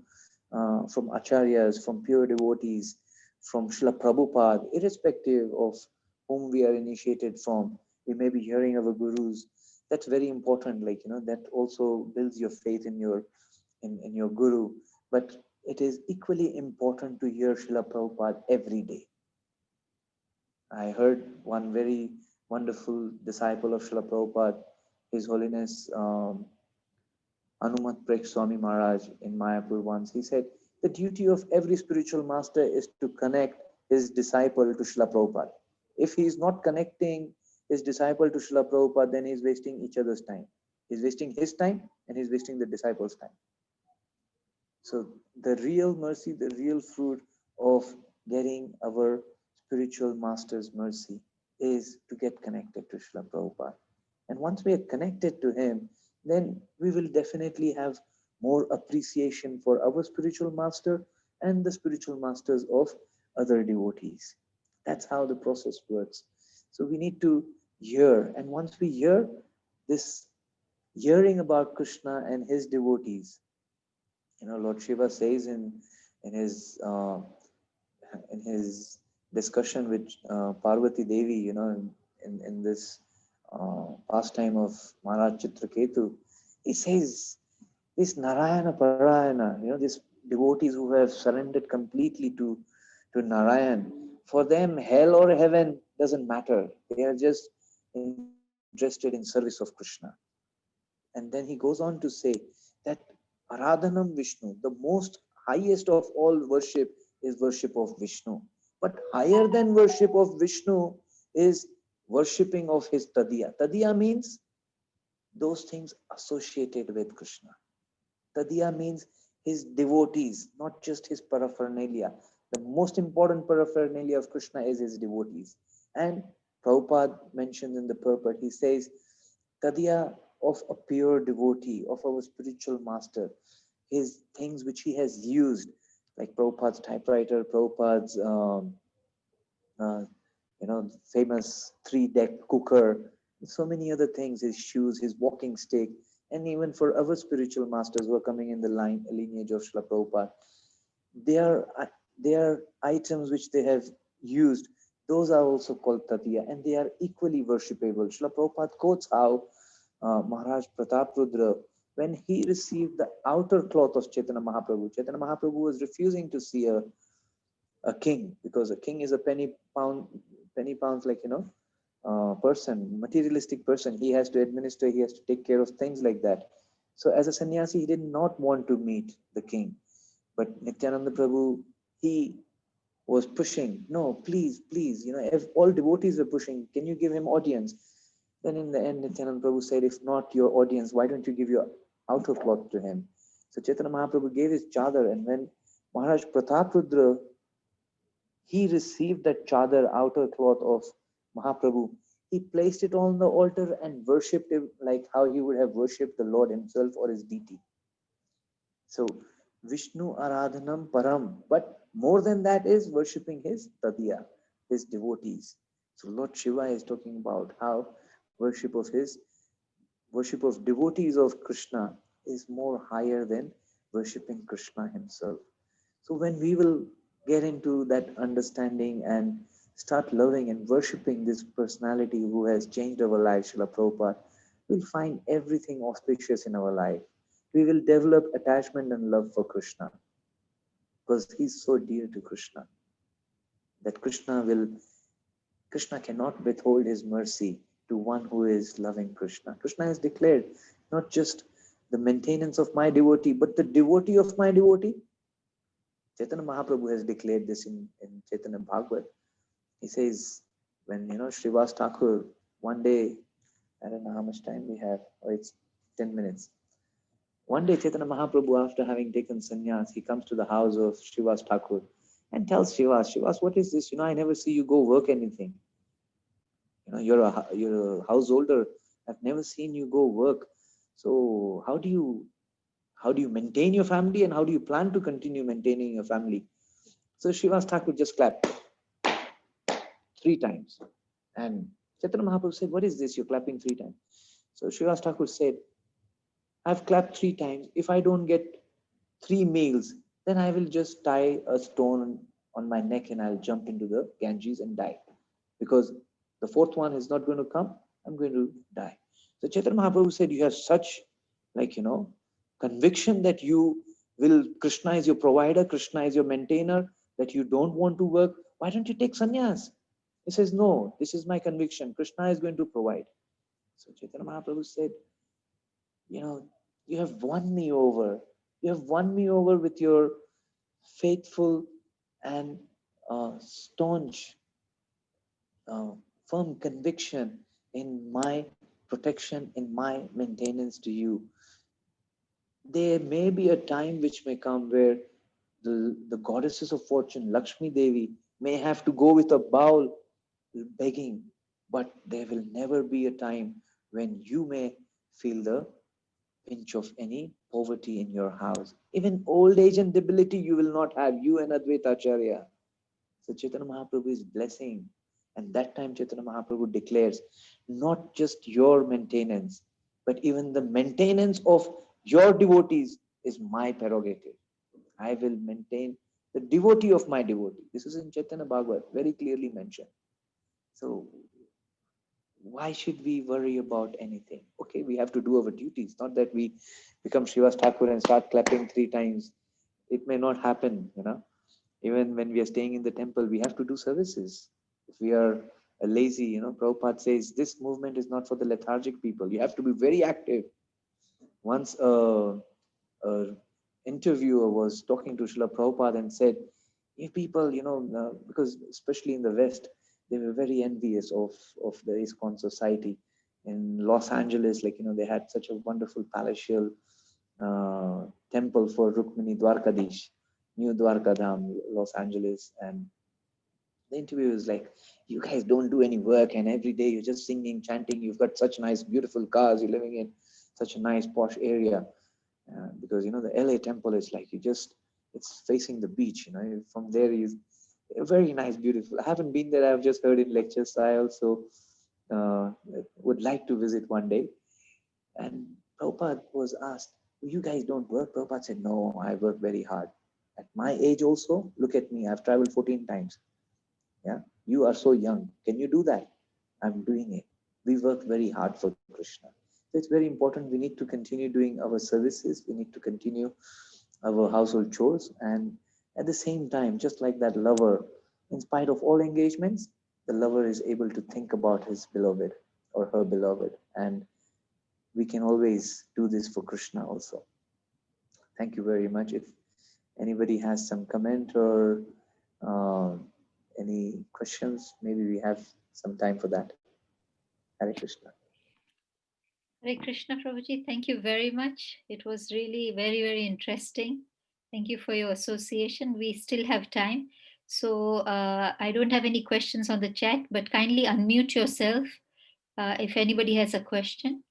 A: acharyas, from pure devotees, from Srila Prabhupada, irrespective of whom we are initiated from, we may be hearing our gurus. That's very important. That also builds your faith in your guru. But it is equally important to hear Srila Prabhupada every day. I heard one very wonderful disciple of Srila Prabhupada, His Holiness Anumat Prekh Swami Maharaj in Mayapur once. He said, the duty of every spiritual master is to connect his disciple to Srila Prabhupada. If he is not connecting his disciple to Srila Prabhupada, then he is wasting each other's time. He's wasting his time and he's wasting the disciple's time. So the real mercy, the real fruit of getting our spiritual master's mercy is to get connected to Srila Prabhupada. And once we are connected to him, then we will definitely have more appreciation for our spiritual master and the spiritual masters of other devotees. That's how the process works. So we need to hear. And once we hear, this hearing about Krishna and his devotees, Lord Shiva says in his uh, in his discussion with Parvati Devi, in this pastime of Maharaj Chitraketu, he says this Narayana Parayana, these devotees who have surrendered completely to Narayan, for them hell or heaven doesn't matter. They are just interested in service of Krishna. And then he goes on to say that Aradhanam Vishnu, the most highest of all worship is worship of Vishnu. But higher than worship of Vishnu is worshipping of his Tadiya. Tadiya means those things associated with Krishna. Tadiya means his devotees, not just his paraphernalia. The most important paraphernalia of Krishna is his devotees. And Prabhupada mentions in the purport, he says, Tadiya of a pure devotee, of our spiritual master, his things which he has used, like Prabhupada's typewriter, Prabhupada's uh, famous 3-deck cooker, so many other things, his shoes, his walking stick, and even for our spiritual masters who are coming in the lineage of Srila Prabhupada, they are items which they have used. Those are also called Tatiya, and they are equally worshipable. Srila Prabhupada quotes how Maharaj Pratap Rudra, when he received the outer cloth of Chaitanya Mahaprabhu was refusing to see a king, because a king is a penny pounds, person, materialistic person. He has to administer, he has to take care of things like that. So as a sannyasi, he did not want to meet the king. But Nityananda Prabhu, he was pushing, no, please, please, if all devotees are pushing, can you give him audience? Then in the end, Nityananda Prabhu said, if not your audience, why don't you give your outer cloth to him? So Chaitanya Mahaprabhu gave his chadar, and when Maharaj Pratap Rudra, he received that chadar, outer cloth of Mahaprabhu, he placed it on the altar and worshipped him like how he would have worshipped the Lord himself or his deity. So Vishnu Aradhanam Param, but more than that is worshipping his Tadiya, his devotees. So Lord Shiva is talking about how worship of devotees of Krishna is more higher than worshipping Krishna himself. So when we will get into that understanding and start loving and worshipping this personality who has changed our lives, Srila Prabhupada, we'll find everything auspicious in our life. We will develop attachment and love for Krishna because he's so dear to Krishna that Krishna cannot withhold his mercy to one who is loving Krishna. Krishna has declared not just the maintenance of my devotee, but the devotee of my devotee. Chaitanya Mahaprabhu has declared this in Chaitanya Bhagavat. He says, when Srivas Thakur, one day, I don't know how much time we have, or it's 10 minutes. One day, Chaitanya Mahaprabhu, after having taken sannyas, he comes to the house of Srivas Thakur and tells Srivas, what is this? I never see you go work anything. You're a householder. I've never seen you go work. So how do you maintain your family, and how do you plan to continue maintaining your family? So Srivas Thakur just clapped 3 times. And Chaitanya Mahaprabhu said, what is this? You're clapping 3 times. So Srivas Thakur said, I've clapped 3 times. If I don't get 3 meals, then I will just tie a stone on my neck and I'll jump into the Ganges and die. Because the 4th one is not going to come, I'm going to die. So Chaitanya Mahaprabhu said, you have such, conviction that Krishna is your provider, Krishna is your maintainer, that you don't want to work. Why don't you take sannyas? He says, no, this is my conviction. Krishna is going to provide. So Chaitanya Mahaprabhu said, you have won me over. You have won me over with your faithful and staunch, firm conviction in my protection, in my maintenance to you. There may be a time which may come where the goddesses of fortune, Lakshmi Devi, may have to go with a bowl begging, but there will never be a time when you may feel the pinch of any poverty in your house. Even old age and debility you will not have, you and Advaita Acharya. So Chaitanya Mahaprabhu is blessing. And that time Chaitanya Mahaprabhu declares, not just your maintenance, but even the maintenance of your devotees is my prerogative. I will maintain the devotee of my devotee. This is in Chaitanya Bhagavat, very clearly mentioned. So why should we worry about anything? Okay, we have to do our duties. Not that we become Srivas Thakur and start clapping 3 times. It may not happen, Even when we are staying in the temple, we have to do services. If we are lazy, Prabhupada says, this movement is not for the lethargic people. You have to be very active. Once a interviewer was talking to Srila Prabhupada and said, if people, because especially in the West, they were very envious of the ISKCON society. In Los Angeles, they had such a wonderful palatial temple for Rukmini Dwarkadish, New Dwarkadham, Los Angeles. And the interview was like, you guys don't do any work and every day you're just singing, chanting. You've got such nice, beautiful cars. You're living in such a nice, posh area. Because, the LA temple is like, it's facing the beach, from there very nice, beautiful. I haven't been there. I've just heard in lectures. I also would like to visit one day. And Prabhupada was asked, you guys don't work? Prabhupada said, no, I work very hard. At my age also, look at me. I've traveled 14 times. Yeah, you are so young. Can you do that? I'm doing it. We work very hard for Krishna. So it's very important. We need to continue doing our services. We need to continue our household chores. And at the same time, just like that lover, in spite of all engagements, the lover is able to think about his beloved or her beloved. And we can always do this for Krishna also. Thank you very much. If anybody has some comment or any questions, maybe we have some time for that. Hare Krishna.
C: Hare Krishna, Prabhuji. Thank you very much. It was really very, very interesting. Thank you for your association. We still have time. So I don't have any questions on the chat, but kindly unmute yourself if anybody has a question.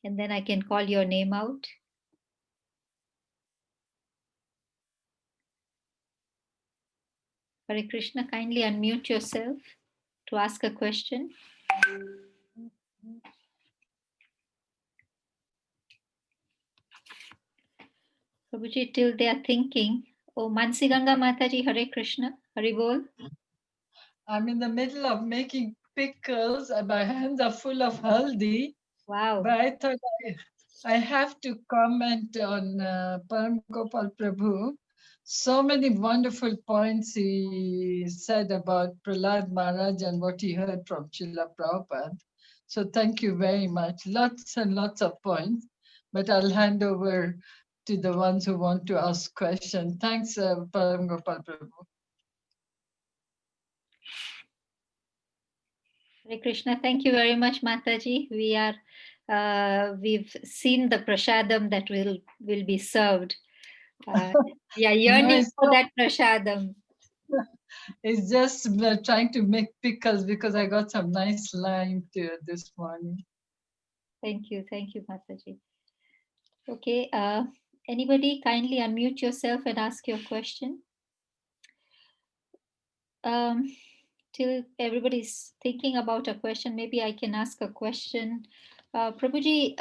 C: And then I can call your name out. Hare Krishna, kindly unmute yourself to ask a question. Prabhuji, till they are thinking. Oh, Mansi Ganga Mataji, Hare Krishna, Hare Bol.
G: I'm in the middle of making pickles and my hands are full of haldi.
C: Wow.
G: But I thought I have to comment on Param Gopal Prabhu. So many wonderful points he said about Prahlad Maharaj and what he heard from Srila Prabhupada. So thank you very much. Lots and lots of points. But I'll hand over to the ones who want to ask questions. Thanks, Param Gopal Prabhu.
C: Hare Krishna. Thank you very much, Mataji. We've seen the prasadam that will be served. We are yearning
G: it's
C: for that prasadam.
G: It's just trying to make pickles because I got some nice lime to this morning.
C: Thank you, Mataji. Okay, anybody kindly unmute yourself and ask your question. Till everybody's thinking about a question, maybe I can ask a question. Prabhuji,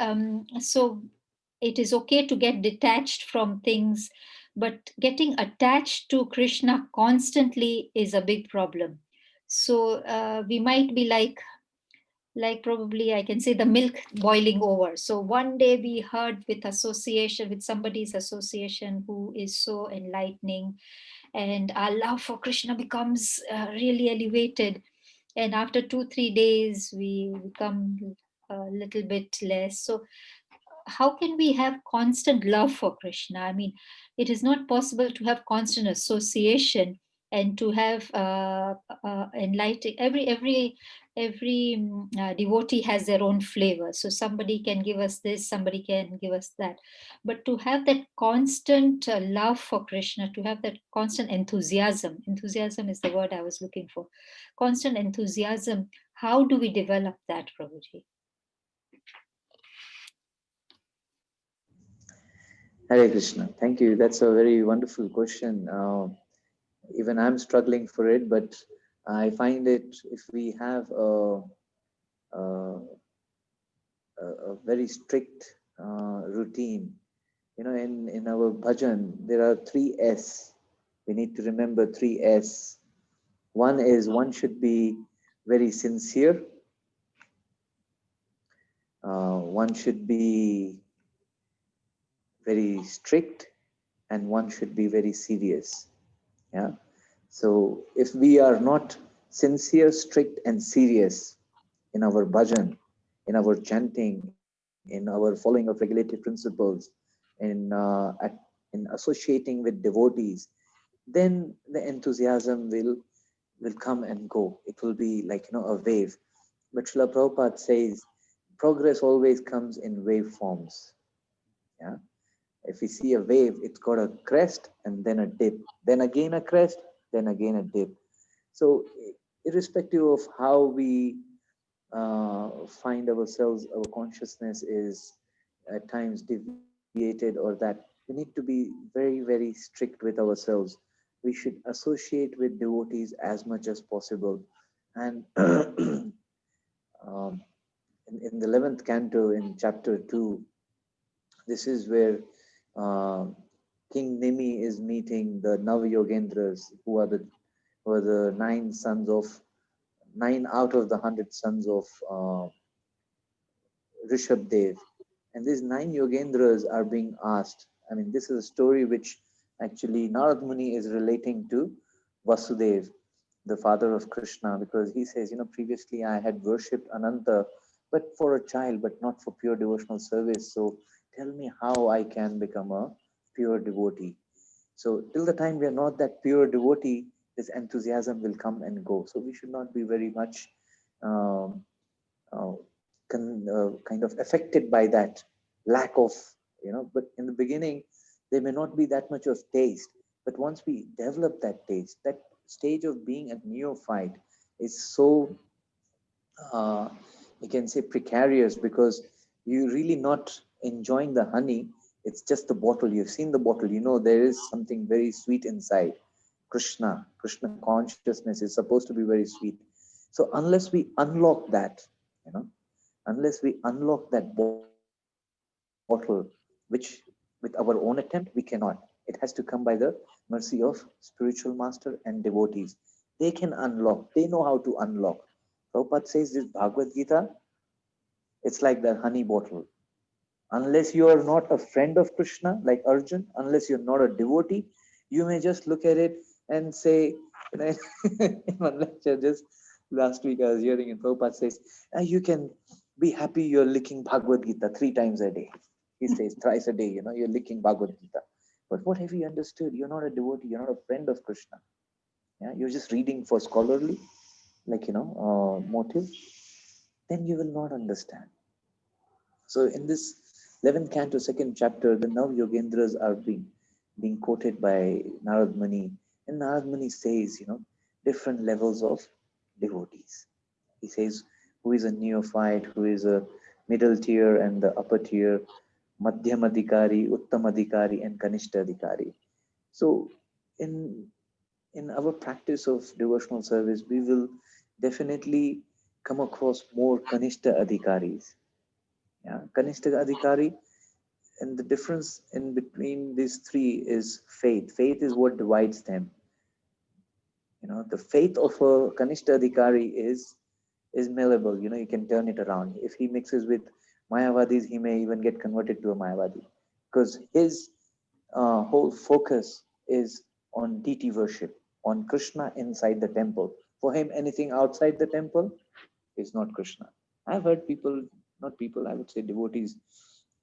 C: so it is okay to get detached from things, but getting attached to Krishna constantly is a big problem. So we might be like probably I can say the milk boiling over. So one day we heard with somebody's association who is so enlightening, and our love for Krishna becomes really elevated. And after 2-3 days, we become a little bit less. So how can we have constant love for Krishna? I mean, it is not possible to have constant association and to have enlighten. Every devotee has their own flavor. So somebody can give us this, somebody can give us that. But to have that constant love for Krishna, to have that constant enthusiasm is the word I was looking for. Constant enthusiasm. How do we develop that, Prabhuji?
A: Hare Krishna. Thank you. That's a very wonderful question. Even I'm struggling for it, but I find it if we have a, a very strict routine, in our bhajan, there are 3S. We need to remember 3S. One should be very sincere. One should be very strict, and one should be very serious. Yeah. So if we are not sincere, strict, and serious in our bhajan, in our chanting, in our following of regulative principles, in associating with devotees, then the enthusiasm will come and go. It will be like a wave. But Srila Prabhupada says progress always comes in wave forms. Yeah. If we see a wave, it's got a crest and then a dip, then again a crest, then again a dip. So irrespective of how we find ourselves, our consciousness is at times deviated, or that we need to be very, very strict with ourselves. We should associate with devotees as much as possible. And in the 11th canto, in chapter 2, this is where uh, King Nimi is meeting the Navayogendras, who are the 9 out of the 100 sons of Rishabdev. And these 9 Yogendras are being asked. I mean, this is a story which actually Narad Muni is relating to Vasudev, the father of Krishna, because he says, previously I had worshipped Ananta, but for a child, but not for pure devotional service. So tell me how I can become a pure devotee. So till the time we are not that pure devotee, this enthusiasm will come and go. So we should not be very much um, uh, kind of affected by that lack of, but in the beginning, there may not be that much of taste. But once we develop that taste, that stage of being a neophyte is so, uh, you can say, precarious, because you're really not enjoying the honey. It's just the bottle. You've seen the bottle, there is something very sweet inside. Krishna consciousness is supposed to be very sweet. So unless we unlock that, you know, unless we unlock that bottle, which with our own attempt, we cannot. It has to come by the mercy of spiritual master and devotees. they can unlock. They know how to unlock. Prabhupada says this Bhagavad Gita, it's like the honey bottle. Unless you are not a friend of Krishna, like Arjun, unless you're not a devotee, you may just look at it and say, in one lecture just last week I was hearing, and Prabhupada says, you can be happy you're licking Bhagavad Gita 3 times a day. He says thrice a day, you're licking Bhagavad Gita. But what have you understood? You're not a devotee, you're not a friend of Krishna. Yeah, you're just reading for scholarly, motive. Then you will not understand. So in this 11th canto, 2nd chapter, the Nav Yogendras are being quoted by Narad Muni. And Narad Muni says, different levels of devotees. He says, who is a neophyte, who is a middle tier and the upper tier, Madhyam Adhikari, Uttam Adhikari, and Kanishta Adhikari. So in our practice of devotional service, we will definitely come across more Kanishta Adhikaris. Yeah, Kanishta Adhikari, and the difference in between these 3 is faith. Faith is what divides them. The faith of a Kanishta Adhikari is malleable. You can turn it around. If he mixes with Mayavadis, he may even get converted to a Mayavadi, because his whole focus is on deity worship, on Krishna inside the temple. For him, anything outside the temple is not Krishna. I've heard people, not people, I would say devotees.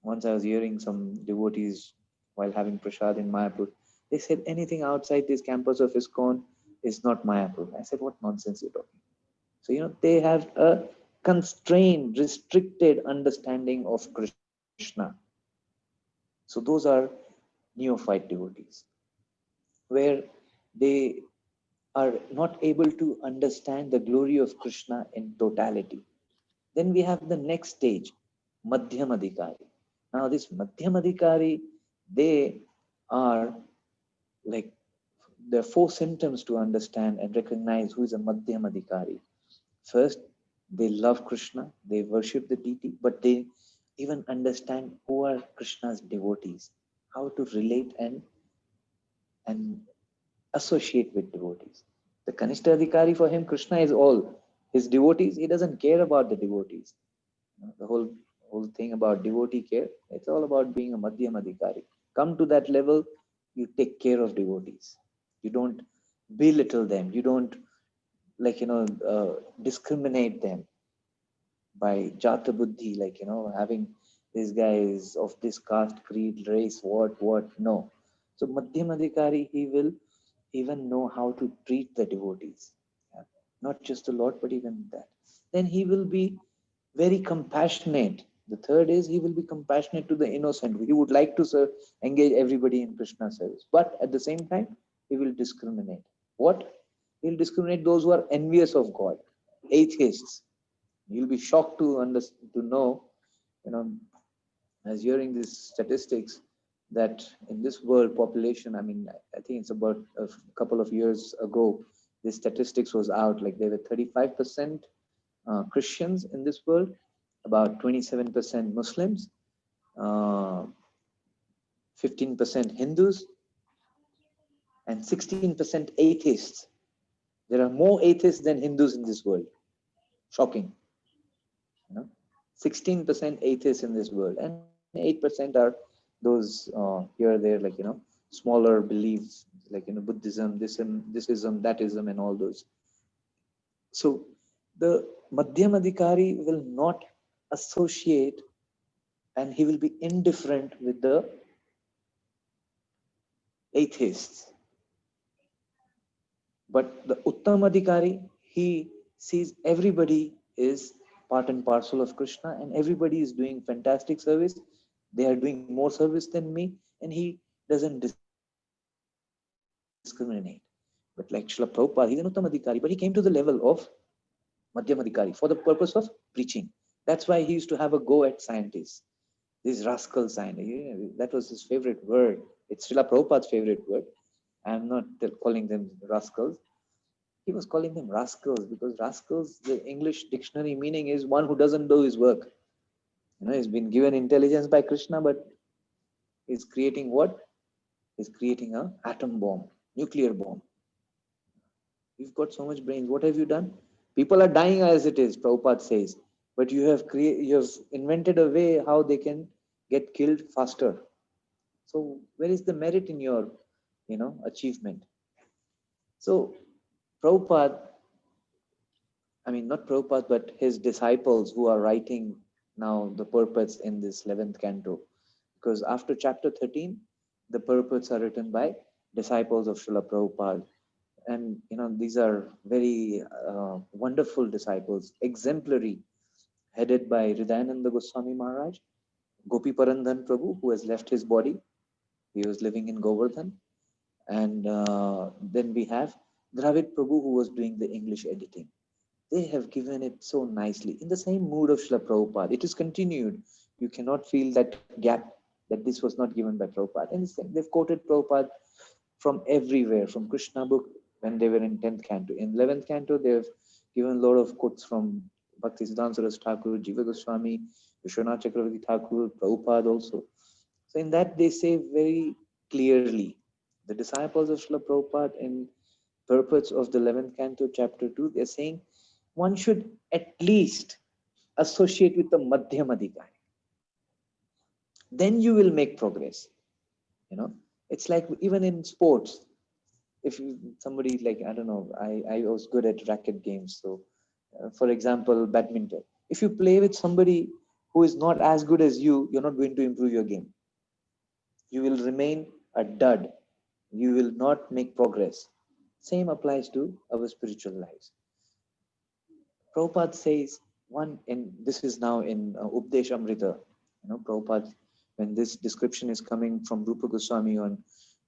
A: Once I was hearing some devotees while having prasad in Mayapur. They said anything outside this campus of ISKCON is not Mayapur. I said, what nonsense you're talking. So, they have a constrained, restricted understanding of Krishna. So those are neophyte devotees, where they are not able to understand the glory of Krishna in totality. Then we have the next stage, Madhyam Adhikari. Now this Madhyam Adhikari, they are like, there are 4 symptoms to understand and recognize who is a Madhyam Adhikari. First, they love Krishna, they worship the deity, but they even understand who are Krishna's devotees, how to relate and associate with devotees. The Kanishta Adhikari, for him, Krishna is all. His devotees, he doesn't care about the devotees. The whole thing about devotee care, it's all about being a Madhyam Adhikari. Come to that level, you take care of devotees. You don't belittle them. You don't discriminate them by Jata Buddhi, having these guys of this caste, creed, race, what, no. So Madhyam Adhikari, he will even know how to treat the devotees. Yeah? Not just the Lord, but even that. Then he will be very compassionate. The third is he will be compassionate to the innocent. He would like to engage everybody in Krishna service. But at the same time, he will discriminate. What? He will discriminate those who are envious of God, atheists. You'll be shocked to know, as hearing these statistics, that in this world population, I think it's about a couple of years ago, this statistics was out, like there were 35% Christians in this world, about 27% Muslims, 15% Hindus, and 16% atheists. There are more atheists than Hindus in this world. Shocking. 16% atheists in this world, and 8% are those here or there, smaller beliefs, Buddhism, thisism, thatism, and all those. So the Madhyam Adhikari will not associate, and he will be indifferent with the atheists. But the Uttam Adhikari, he sees everybody is part and parcel of Krishna, and everybody is doing fantastic service. They are doing more service than me, and he doesn't discriminate. But like Srila Prabhupada, he's an Uttam Adhikari, but he came to the level of Madhyam Adhikari for the purpose of preaching. That's why he used to have a go at scientists. These rascal scientists, that was his favorite word. It's Srila Prabhupada's favorite word. I'm not calling them rascals. He was calling them rascals because rascals, the English dictionary meaning is one who doesn't do his work. He's been given intelligence by Krishna, but he's creating what? He's creating an atom bomb, nuclear bomb. You've got so much brains. What have you done? People are dying as it is, Prabhupada says. But you have invented a way how they can get killed faster. So where is the merit in your, achievement? So Prabhupada, not Prabhupada, but his disciples who are writing now the purports in this 11th canto. Because after chapter 13, the purports are written by disciples of Srila Prabhupada. And, these are very wonderful disciples, exemplary, headed by Hridayananda Goswami Maharaj, Gopi Parandhan Prabhu, who has left his body. He was living in Govardhan. And then we have Dravid Prabhu, who was doing the English editing. They have given it so nicely in the same mood of Srila Prabhupada. It is continued. You cannot feel that gap that this was not given by Prabhupada. And they've quoted Prabhupada from everywhere, from Krishna book when they were in 10th canto. In 11th canto, they've given a lot of quotes from Bhaktisiddhanta Saraswati Thakur, Jiva Goswami, Vishwanath Chakravarti Thakur, Prabhupada also. So in that they say very clearly, the disciples of Srila Prabhupada in purports of the 11th canto, chapter 2, they're saying one should at least associate with the Madhyamadikari. Then you will make progress. It's like even in sports. If somebody I don't know, I was good at racket games. So for example, badminton. If you play with somebody who is not as good as you, you're not going to improve your game. You will remain a dud. You will not make progress. Same applies to our spiritual lives. Prabhupada says this is now in Updesh Amrita. Prabhupada, when this description is coming from Rupa Goswami on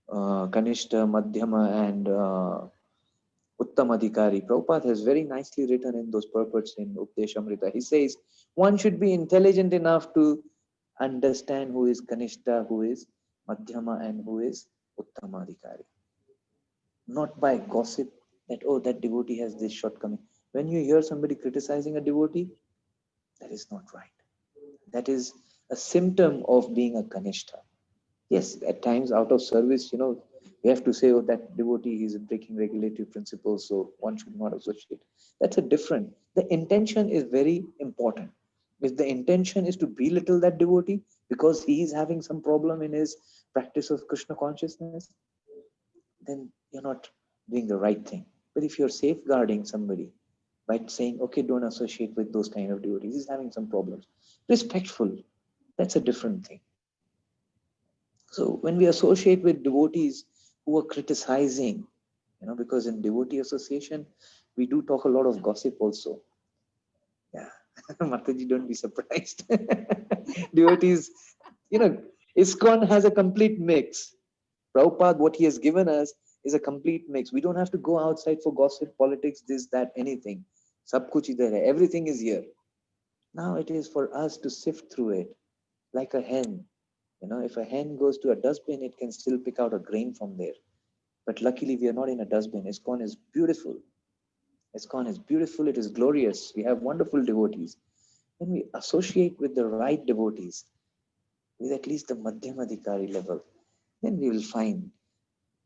A: Kanishta, Madhyama, and Uttamadhikari, Prabhupada has very nicely written in those purports in Updesh Amrita. He says one should be intelligent enough to understand who is Kanishta, who is Madhyama, and who is Uttamadhikari. Not by gossip that, oh, that devotee has this shortcoming. When you hear somebody criticizing a devotee, that is not right. That is a symptom of being a Kanishta. Yes, at times out of service, we have to say, oh, that devotee is breaking regulatory principles, so one should not associate. That's a different. The intention is very important. If the intention is to belittle that devotee because he is having some problem in his practice of Krishna consciousness, then you're not doing the right thing. But if you're safeguarding somebody by saying, okay, don't associate with those kind of devotees, he's having some problems. Respectful, that's a different thing. So when we associate with devotees who are criticizing, because in devotee association, we do talk a lot of gossip also. Yeah, Mataji, don't be surprised. Devotees, ISKCON has a complete mix. Prabhupada, what he has given us is a complete mix. We don't have to go outside for gossip, politics, this, that, anything. Sab kuch idhar hai. Everything is here. Now it is for us to sift through it like a hen. If a hen goes to a dustbin, it can still pick out a grain from there. But luckily, we are not in a dustbin. ISKCON is beautiful. ISKCON is beautiful. It is glorious. We have wonderful devotees. When we associate with the right devotees, with at least the Madhyamadikari level, then we will find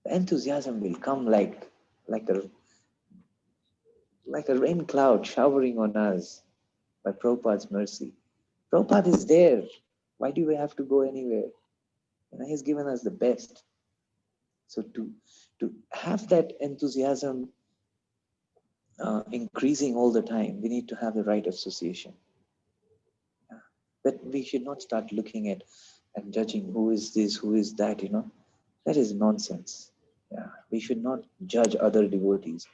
A: the enthusiasm will come like a rain cloud showering on us by Prabhupada's mercy. Prabhupada is there. Why do we have to go anywhere? He's given us the best. So to have that enthusiasm increasing all the time, we need to have the right association. But we should not start looking at and judging who is this, who is that, That is nonsense. Yeah, we should not judge other devotees.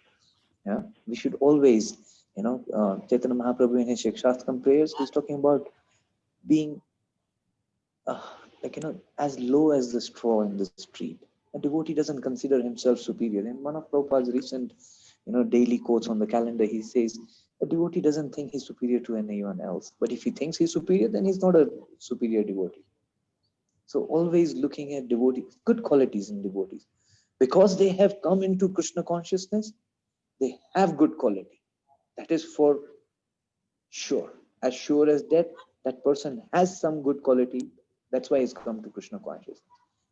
A: Yeah, we should always, Chaitanya Mahaprabhu in his Shikshastram prayers, he's talking about being, as low as the straw in the street. A devotee doesn't consider himself superior. In one of Prabhupada's recent, daily quotes on the calendar, he says, a devotee doesn't think he's superior to anyone else. But if he thinks he's superior, then he's not a superior devotee. So always looking at devotees, good qualities in devotees. Because they have come into Krishna consciousness, they have good quality. That is for sure. As sure as death, that person has some good quality. That's why he's come to Krishna consciousness.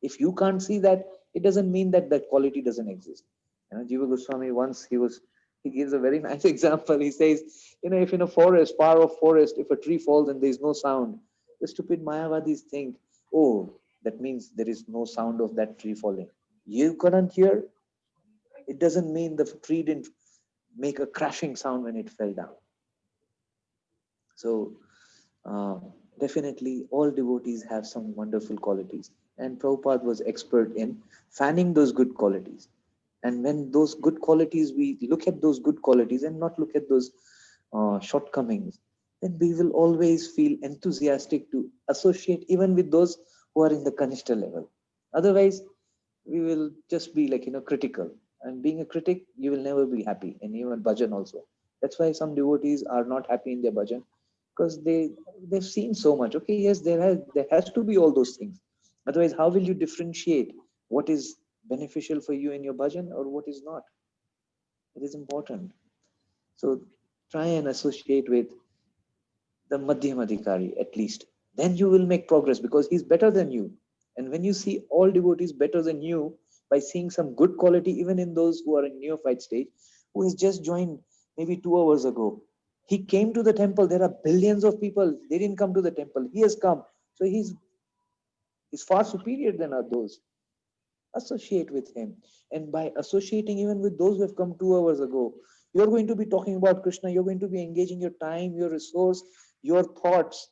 A: If you can't see that, it doesn't mean that that quality doesn't exist. Jiva Goswami, once he was He gives a very nice example. He says, if in a forest, far off forest, if a tree falls and there is no sound, the stupid Mayavadis think, oh, that means there is no sound of that tree falling. You couldn't hear? It doesn't mean the tree didn't make a crashing sound when it fell down. So definitely all devotees have some wonderful qualities. And Prabhupada was expert in fanning those good qualities. And when those good qualities, we look at those good qualities and not look at those shortcomings, then we will always feel enthusiastic to associate even with those who are in the Kanishta level. Otherwise, we will just be like, critical. And being a critic, you will never be happy. And even bhajan also. That's why some devotees are not happy in their bhajan, because they've seen so much. Okay, yes, there has to be all those things. Otherwise, how will you differentiate what is beneficial for you in your bhajan or what is not? It is important. So try and associate with the Madhyam Adhikari at least. Then you will make progress because he's better than you. And when you see all devotees better than you, by seeing some good quality, even in those who are in neophyte stage, who has just joined maybe 2 hours ago, he came to the temple. There are billions of people. They didn't come to the temple. He has come. So he's far superior than those. Associate with him. And by associating even with those who have come 2 hours ago, you're going to be talking about Krishna. You're going to be engaging your time, your resource, your thoughts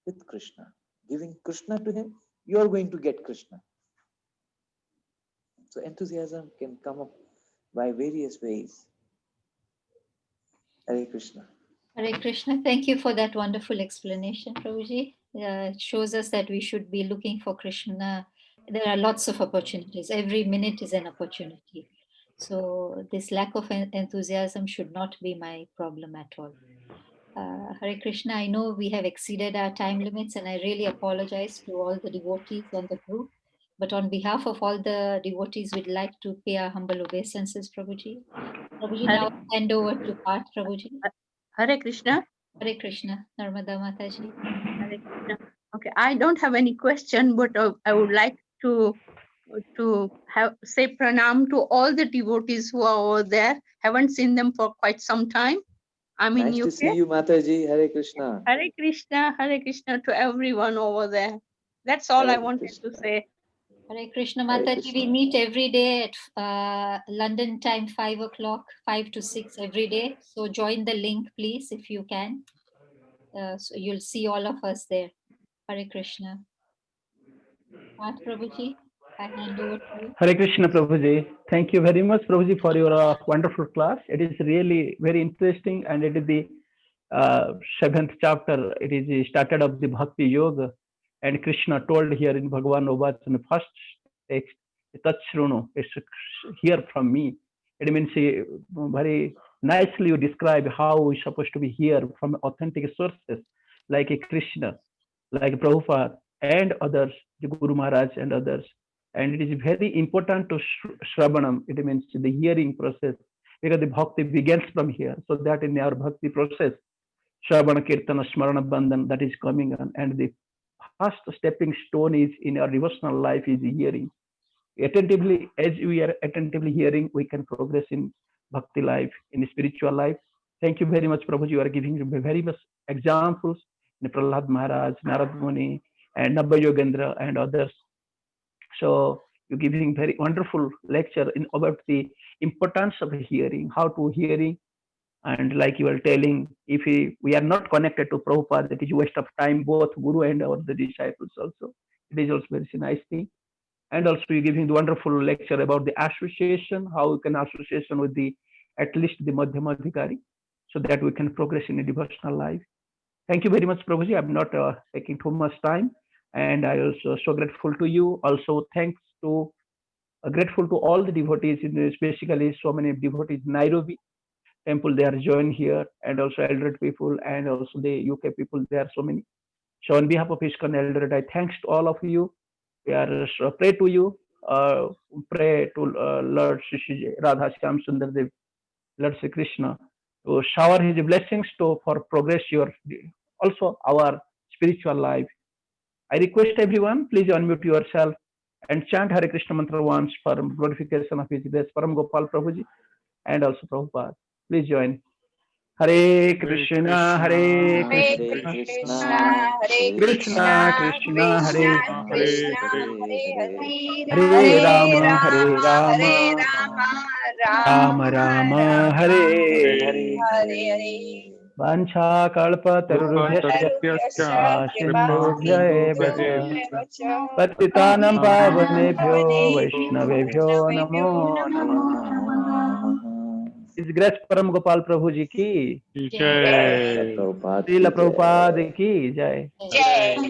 A: with Krishna. Giving Krishna to him, you're going to get Krishna. So enthusiasm can come up by various ways. Hare Krishna.
C: Hare Krishna. Thank you for that wonderful explanation, Prabhuji. It shows us that we should be looking for Krishna. There are lots of opportunities. Every minute is an opportunity. So this lack of enthusiasm should not be my problem at all. Hare Krishna, I know we have exceeded our time limits and I really apologize to all the devotees on the group. But on behalf of all the devotees, we'd like to pay our humble obeisances, Prabhuji. Prabhuji,
H: Hare,
C: now hand over to Parth, Prabhuji.
H: Hare Krishna.
C: Hare Krishna, Narmada Mataji.
H: Hare Krishna. Okay, I don't have any question, but I would like to say pranam to all the devotees who are over there. Haven't seen them for quite some time. I'm in
A: Nice
H: UK.
A: to see you, Mataji. Hare Krishna.
H: Hare Krishna to everyone over there. That's all
A: Hare
H: I wanted
A: Krishna.
H: to say.
C: Hare Krishna,
A: Hare
C: Mataji.
A: Krishna.
C: We meet every day at London time, 5 o'clock, 5 to 6 every day. So join the link, please, if you can. So you'll see all of us there. Hare Krishna. Parth, Prabhuji, I hand over to you.
D: Hare Krishna, Prabhuji. Thank you very much, Prabhuji, for your wonderful class. It is really very interesting, and it is the 7th chapter. It is started of the Bhakti Yoga, and Krishna told here in Bhagavan Ovacha in the first text, Tachrunu, it's hear from me. It means very nicely you describe how we're supposed to be here from authentic sources like a Krishna, like Prabhupada and others, the Guru Maharaj and others. And it is very important to Shravanam, it means the hearing process, because the bhakti begins from here. So that in our bhakti process, Shravana Kirtana Smarana Bandhan, that is coming on. And the first stepping stone is in our devotional life is hearing. Attentively, as we are attentively hearing, we can progress in bhakti life, in spiritual life. Thank you very much, Prabhuji. You are giving very much examples in Prahlad Maharaj, Narad Muni, and Nabba Yogendra and others. So you're giving very wonderful lecture in about the importance of hearing, how to hearing, and like you were telling, if we are not connected to Prabhupada, it is waste of time, both Guru and our the disciples also. It is also very nice thing. And also you're giving the wonderful lecture about the association, how we can association with the at least the Madhyama Adhikari, so that we can progress in a devotional life. Thank you very much, Prabhuji. I'm not taking too much time. And I also so grateful to you. Also, thanks to grateful to all the devotees, especially so many devotees in Nairobi temple. They are joined here, and also Eldred people, and also the UK people. There are so many. So on behalf of ISKCON Eldred, I thanks to all of you. We are pray to you. Pray to Lord Shri Radha Shyam Sundar Dev, Lord Sri Krishna, to shower His blessings to for progress your also our spiritual life. I request everyone, please unmute yourself and chant Hare Krishna mantra once for glorification of His grace, Param Gopal Prabhuji. and also Prabhupada. Please join. Hare Krishna, Hare Krishna, Krishna Krishna, Hare Hare, Hare Rama, Hare Rama, Rama Rama, Hare Hare. Vancha kalpa tarubhyasya कृपासिन्धुभ्यैव च पतितानं पावनेभ्यो वैष्णवेभ्यो नमो नमः. His Grace Param Gopal Prabhu ji ki
A: Prabhupada
D: Srila Prabhupada ki jai.
B: Jai.